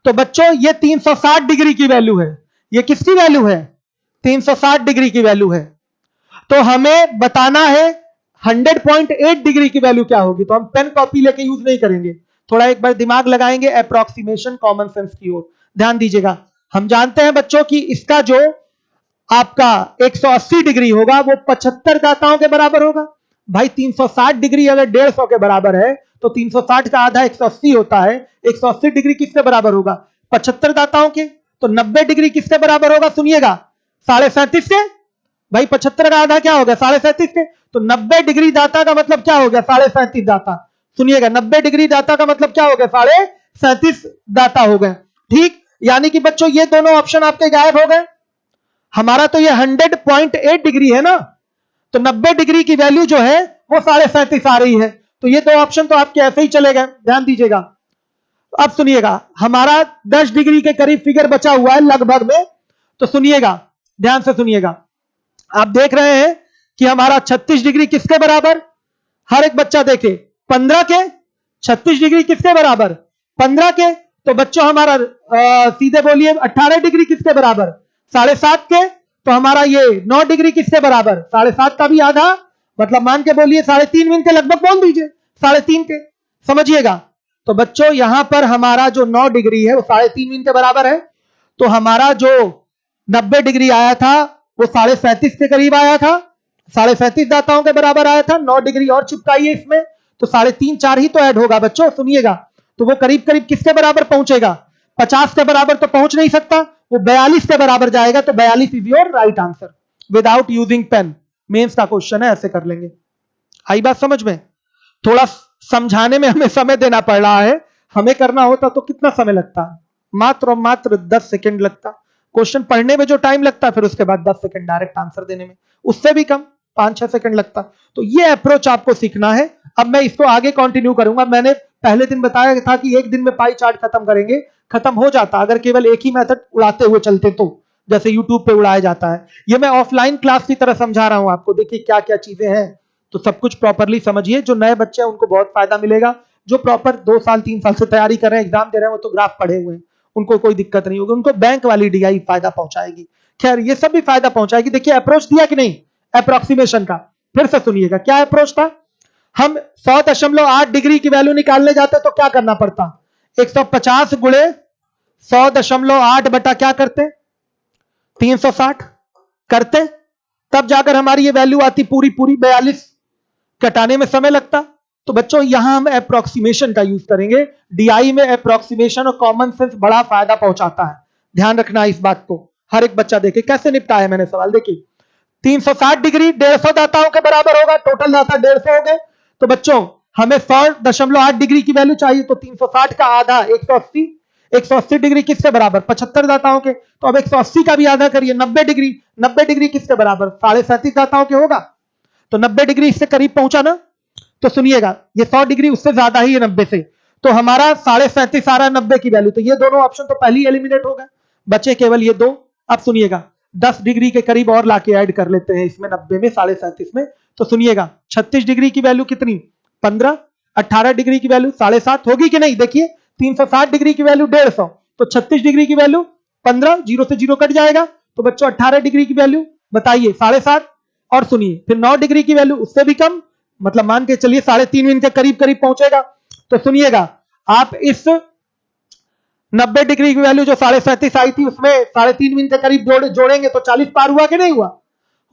तो बच्चों ये 360 डिग्री की वैल्यू है। ये किसकी वैल्यू है? 360 डिग्री की वैल्यू है। तो हमें बताना है 100.8 डिग्री की वैल्यू क्या होगी। तो हम पेन कॉपी लेके यूज नहीं करेंगे, थोड़ा एक बार दिमाग लगाएंगे अप्रोक्सीमेशन कॉमन सेंस की ओर, ध्यान दीजिएगा। हम जानते हैं बच्चों कि इसका जो आपका 180 डिग्री होगा वो 75 दाताओं के बराबर होगा। भाई 360 डिग्री अगर 150 के बराबर है तो 360 का आधा 180 होता है। 180 डिग्री किसके बराबर होगा? 75 दाताओं के। तो 90 डिग्री किसके बराबर होगा? सुनिएगा, 37.5 के। भाई 75 का आधा क्या हो गया? 37.5 के। तो 90 डिग्री दाता का मतलब क्या हो गया? 37.5 दाता। सुनिएगा, 90 डिग्री दाता का मतलब क्या हो गया? 37.5 दाता हो गए। ठीक, यानी कि बच्चों ये दोनों ऑप्शन आपके गायब हो गए। हमारा तो ये 100.8 डिग्री है ना, तो 90 डिग्री की वैल्यू जो है वो 37.5 आ रही है। तो ये दो ऑप्शन तो आपके ऐसे ही चले गए, ध्यान दीजिएगा। अब सुनिएगा, हमारा 10 डिग्री के करीब फिगर बचा हुआ है लगभग में। तो सुनिएगा, ध्यान से सुनिएगा, आप देख रहे हैं कि हमारा 36 डिग्री किसके बराबर? हर एक बच्चा देखे, 15 के। 36 डिग्री किसके बराबर? 15 के। तो बच्चों हमारा सीधे बोलिए 18 डिग्री किसके बराबर? 7.5 के। तो हमारा ये 9 डिग्री किसके बराबर? 7.5 का भी आधा, मतलब मान के बोलिए 3.5 मिनट के लगभग बोल दीजिए, 3.5 के, समझिएगा। तो बच्चों यहां पर हमारा जो 9 डिग्री है वो 3.5 मिनट के बराबर है। तो हमारा जो 90 डिग्री आया था वो 37.5 के करीब आया था, 37.5 दाताओं के बराबर आया था। 9 डिग्री और चिपकाइए इसमें, तो 3.5 4 ही तो ऐड होगा बच्चों, सुनिएगा। तो वो करीब करीब किसके बराबर पहुंचेगा? 50 के बराबर तो पहुंच नहीं सकता, वो 42 के बराबर जाएगा। तो 42 is your right answer without using pen. Mains का क्वेश्चन है, ऐसे कर लेंगे। आई बात समझ में? थोड़ा समझाने में हमें समय देना पड़ रहा है। हमें करना होता तो कितना समय लगता? मात्र और मात्र 10 सेकंड लगता। क्वेश्चन पढ़ने में जो टाइम लगता है, फिर उसके बाद 10 सेकंड डायरेक्ट आंसर देने में, उससे भी कम 5-6 सेकंड लगता। तो ये अप्रोच आपको सीखना है। अब मैं इसको आगे कंटिन्यू करूंगा। मैंने पहले दिन बताया था कि एक दिन में पाई चार्ट खत्म करेंगे, खत्म हो जाता अगर केवल एक ही मेथड उड़ाते हुए चलते तो, जैसे यूट्यूब पे उड़ाया जाता है। ये मैं ऑफलाइन क्लास की तरह समझा रहा हूं आपको। देखिए क्या क्या चीजें हैं, तो सब कुछ प्रॉपरली समझिए। जो नए बच्चे हैं उनको बहुत फायदा मिलेगा। जो प्रॉपर 2 साल 3 साल से तैयारी कर रहे हैं, एग्जाम दे रहे हैं, वो तो ग्राफ पढ़े हुए हैं, उनको कोई दिक्कत नहीं होगी। उनको बैंक वाली डीआई फायदा पहुंचाएगी। खैर ये सब भी फायदा पहुंचाएगी। देखिए अप्रोच दिया कि नहीं अप्रोक्सीमेशन का, फिर से सुनिएगा। क्या अप्रोच था? हम 100.8 डिग्री की वैल्यू निकालने जाते तो क्या करना पड़ता? 150 गुणे 100.8 बटा क्या करते? 360 करते, तब जाकर हमारी ये वैल्यू आती पूरी पूरी 42। घटाने में समय लगता। तो बच्चों यहां हम अप्रोक्सीमेशन का यूज करेंगे। डीआई में अप्रोक्सीमेशन और कॉमन सेंस बड़ा फायदा पहुंचाता है, ध्यान रखना इस बात को। हर एक बच्चा देखे कैसे निपटाया मैंने सवाल। देखिए 360 डिग्री 150 दाताओं के बराबर होगा, टोटल दाता 150 हो गए। तो बच्चों हमें 100.8 डिग्री की वैल्यू चाहिए, तो 360 का आधा 180। 180 डिग्री किसके बराबर? 75 दाताओं के। तो अब 180 का भी आधा करिए, 90 डिग्री। 90 डिग्री किसके बराबर? 37.5 दाताओं के होगा। तो 90 डिग्री इससे करीब पहुंचा ना। तो सुनिएगा, ये 100 डिग्री उससे ज्यादा ही है 90 से। तो हमारा 37.5 आ रहा है 90 की वैल्यू। तो ये दोनों ऑप्शन तो पहले ही एलिमिनेट हो गए, बचे केवल ये दो। अब सुनिएगा, 10 डिग्री के करीब और लाके ऐड कर लेते हैं इसमें 90 में 37.5 में। तो सुनिएगा 36 डिग्री की वैल्यू कितनी? 15। 18 डिग्री की वैल्यू 7.5 होगी कि नहीं? देखिए 360 डिग्री की वैल्यू 150, तो 36 डिग्री की वैल्यू 15, 0 से 0 कट जाएगा। तो बच्चों 18 डिग्री की वैल्यू बताइए 7.5। और सुनिए फिर 9 डिग्री की वैल्यू उससे भी कम, मतलब मान के चलिए 3.5 मिनट के करीब करीब पहुंचेगा। तो सुनिएगा, आप इस 90 डिग्री की वैल्यू जो 37.5 आई थी उसमें 3.5 मिनट के करीब जोड़ेंगे तो 40 पार हुआ कि नहीं हुआ?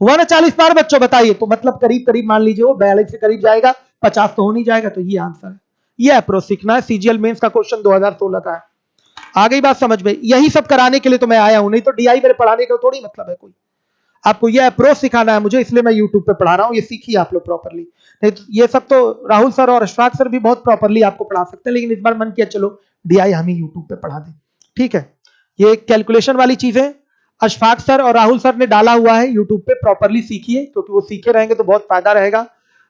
हुआ ना 40 पार बच्चों, बताइए। तो मतलब करीब करीब मान लीजिए वो 42 के करीब जाएगा, 50 तो हो नहीं जाएगा। तो ये आंसर है। ये अप्रोच सीखना है। सीजीएल मेंस का क्वेश्चन 2016 का है। आ गई बात समझ में? यही सब कराने के लिए तो मैं आया हूं, नहीं तो डीआई मेरे पढ़ाने का थोड़ी मतलब है कोई। आपको ये अप्रोच सिखाना है मुझे, इसलिए मैं यूट्यूब पे पढ़ा रहा हूँ। ये सीखिए आप लोग प्रॉपरली। नहीं तो ये सब तो राहुल सर और अशफाक सर भी बहुत प्रॉपरली आपको पढ़ा सकते हैं, लेकिन इस बार मन किया चलो डीआई हम ही यूट्यूब पे पढ़ा दें। ठीक है, ये कैलकुलेशन वाली चीजें अशफाक सर और राहुल सर ने डाला हुआ है यूट्यूब पे, प्रॉपरली सीखिए, क्योंकि वो सीखे रहेंगे तो बहुत फायदा रहेगा।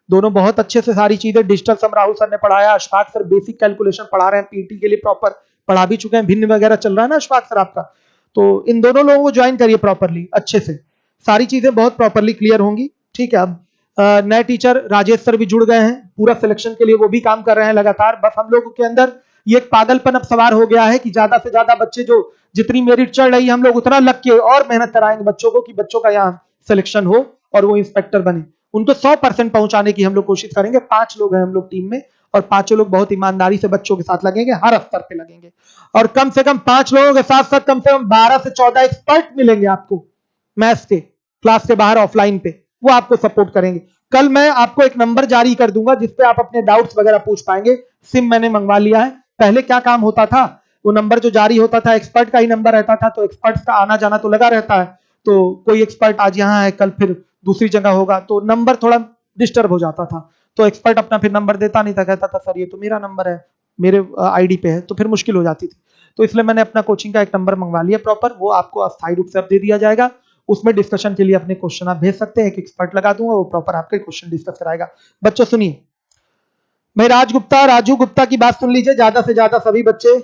दोनों बहुत अच्छे से सारी चीजें डिजिटल सम राहुल सर ने पढ़ाया, अशफाक सर बेसिक कैलकुलेशन पढ़ा रहे हैं, पीटी के लिए प्रॉपर पढ़ा भी चुके हैं। भिन्न वगैरह चल रहा है ना अशफाक सर आपका, तो इन दोनों लोगों को ज्वाइन करिए प्रॉपरली, अच्छे से सारी चीजें बहुत प्रॉपरली क्लियर होंगी। ठीक है, अब नए टीचर राजेश सर भी जुड़ गए हैं, पूरा सिलेक्शन के लिए वो भी काम कर रहे हैं लगातार। बस हम लोगों के अंदर ये एक पागलपन अब सवार हो गया है कि ज्यादा से ज्यादा बच्चे, जो जितनी मेरिट चढ़ रही है, हम लोग उतना लग के और मेहनत कराएंगे बच्चों को कि बच्चों का यहाँ सिलेक्शन हो और वो इंस्पेक्टर बने। उनको 100% पहुंचाने की हम लोग कोशिश करेंगे। 5 लोग हैं हम लोग टीम में, और पांचों लोग बहुत ईमानदारी से बच्चों के साथ लगेंगे, हर स्तर पे लगेंगे, और कम से कम 5 लोगों के साथ साथ कम से कम 12 से 14 एक्सपर्ट मिलेंगे आपको मैथ्स के, क्लास के बाहर ऑफलाइन पे, वो आपको सपोर्ट करेंगे। कल मैं आपको एक नंबर जारी कर दूंगा जिसपे आप अपने डाउट्स वगैरह पूछ पाएंगे। सिम मैंने मंगवा लिया है। पहले क्या काम होता था, वो नंबर जो जारी होता था एक्सपर्ट का ही नंबर रहता था, तो एक्सपर्ट्स का आना जाना तो लगा रहता है, तो कोई एक्सपर्ट आज यहाँ है कल फिर दूसरी जगह होगा, तो नंबर थोड़ा डिस्टर्ब हो जाता था। तो एक्सपर्ट अपना फिर नंबर देता नहीं था, कहता था सर ये तो मेरा नंबर है, मेरे आईडी पे है, तो फिर मुश्किल हो जाती थी। तो इसलिए मैंने अपना कोचिंग का एक नंबर मंगवा लिया प्रॉपर, वो आपको अस्थायी रूप से अब दे दिया जाएगा। उसमें डिस्कशन के लिए अपने क्वेश्चन आप भेज सकते हैं, एक एक्सपर्ट लगा दूंगा, वो प्रॉपर आपके क्वेश्चन डिस्कस कराएगा। बच्चों सुनिए, भाई राजू गुप्ता की बात सुन लीजिए, ज्यादा से ज्यादा सभी बच्चे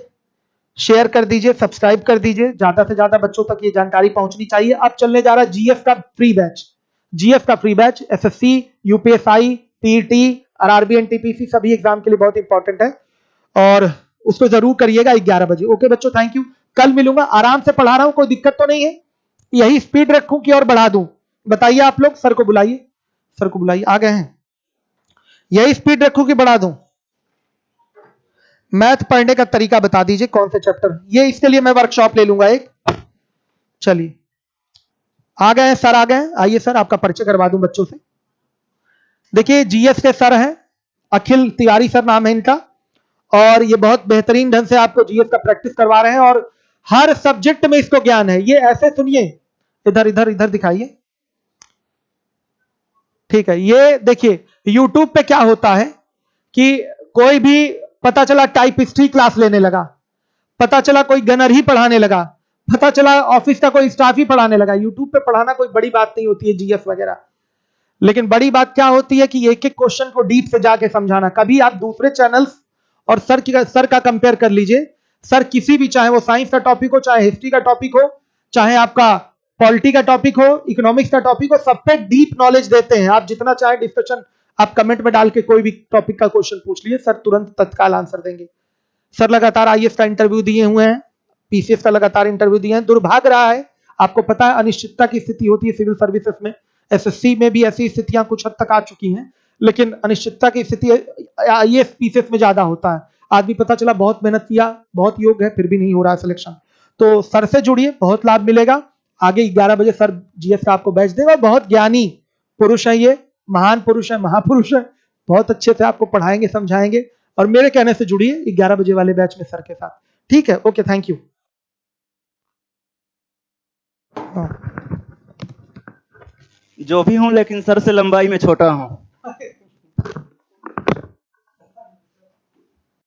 शेयर कर दीजिए, सब्सक्राइब कर दीजिए, ज्यादा से ज्यादा बच्चों तक ये जानकारी पहुंचनी चाहिए। अब चलने जा रहा है जीएस का फ्री बैच, जीएस का free batch, SSC, UPSI, PET, RRB, NTPC सभी एग्जाम के लिए बहुत इंपॉर्टेंट है, और उसको जरूर करिएगा 11 बजे। ओके बच्चों, थैंक यू। कल मिलूंगा, आराम से पढ़ा रहा हूं, कोई दिक्कत तो नहीं है? यही स्पीड रखूं कि और बढ़ा दूं? बताइए आप लोग, सर को बुलाइए, सर को बुलाइए, आ गए हैं। यही स्पीड रखूं कि बढ़ा दूं? मैथ पढ़ने का तरीका बता दीजिए, कौन से चैप्टर, ये इसके लिए मैं वर्कशॉप ले लूंगा एक। चलिए आ गए हैं सर, आ गए। आइए सर, आपका परिचय करवा दूं बच्चों से। देखिए जीएस के सर हैं, अखिल तिवारी सर नाम है इनका, और ये बहुत बेहतरीन ढंग से आपको जीएस का प्रैक्टिस करवा रहे हैं, और हर सब्जेक्ट में इसको ज्ञान है। ये ऐसे सुनिए, इधर इधर इधर दिखाइए, ठीक है। ये देखिए यूट्यूब पे क्या होता है कि कोई भी पता चला टाइपिस्ट्री क्लास लेने लगा, पता चला कोई गनर ही पढ़ाने लगा, पता चला ऑफिस का कोई स्टाफ ही पढ़ाने लगा। यूट्यूब पे पढ़ाना कोई बड़ी बात नहीं होती है जीएस वगैरह, लेकिन बड़ी बात क्या होती है कि एक एक क्वेश्चन को डीप से जाके समझाना। कभी आप दूसरे चैनल्स और सर का कंपेयर कर लीजिए। सर किसी भी, चाहे वो साइंस का टॉपिक हो, चाहे हिस्ट्री का टॉपिक हो, चाहे आपका पॉलिटी का टॉपिक हो, इकोनॉमिक्स का टॉपिक हो, सब पे डीप नॉलेज देते हैं। आप जितना चाहे डिस्कशन आप कमेंट में डाल के कोई भी टॉपिक का क्वेश्चन पूछ लिए, सर तुरंत तत्काल आंसर देंगे। सर लगातार आईएएस का इंटरव्यू दिए हुए हैं, पीसीएस का लगातार इंटरव्यू दिए हैं। दुर्भाग्य रहा है, आपको पता है अनिश्चितता की स्थिति होती है सिविल सर्विसेज में, एसएससी में भी ऐसी स्थितियां कुछ हद तक आ चुकी हैं, लेकिन अनिश्चितता की स्थिति आईएएस पीसीएस में ज्यादा होता है। आदमी पता चला बहुत मेहनत किया, बहुत योग है, फिर भी नहीं हो रहा है सिलेक्शन। तो सर से जुड़िए, बहुत लाभ मिलेगा। आगे 11 बजे सर जीएस का आपको बैच देगा। बहुत ज्ञानी पुरुष है ये, महान पुरुष है, महापुरुष है, बहुत अच्छे से आपको पढ़ाएंगे, समझाएंगे, और मेरे कहने से जुड़िए 11 बजे वाले बैच में सर के साथ। ठीक है, ओके, थैंक यू। जो भी हूं लेकिन सर से लंबाई में छोटा हूं।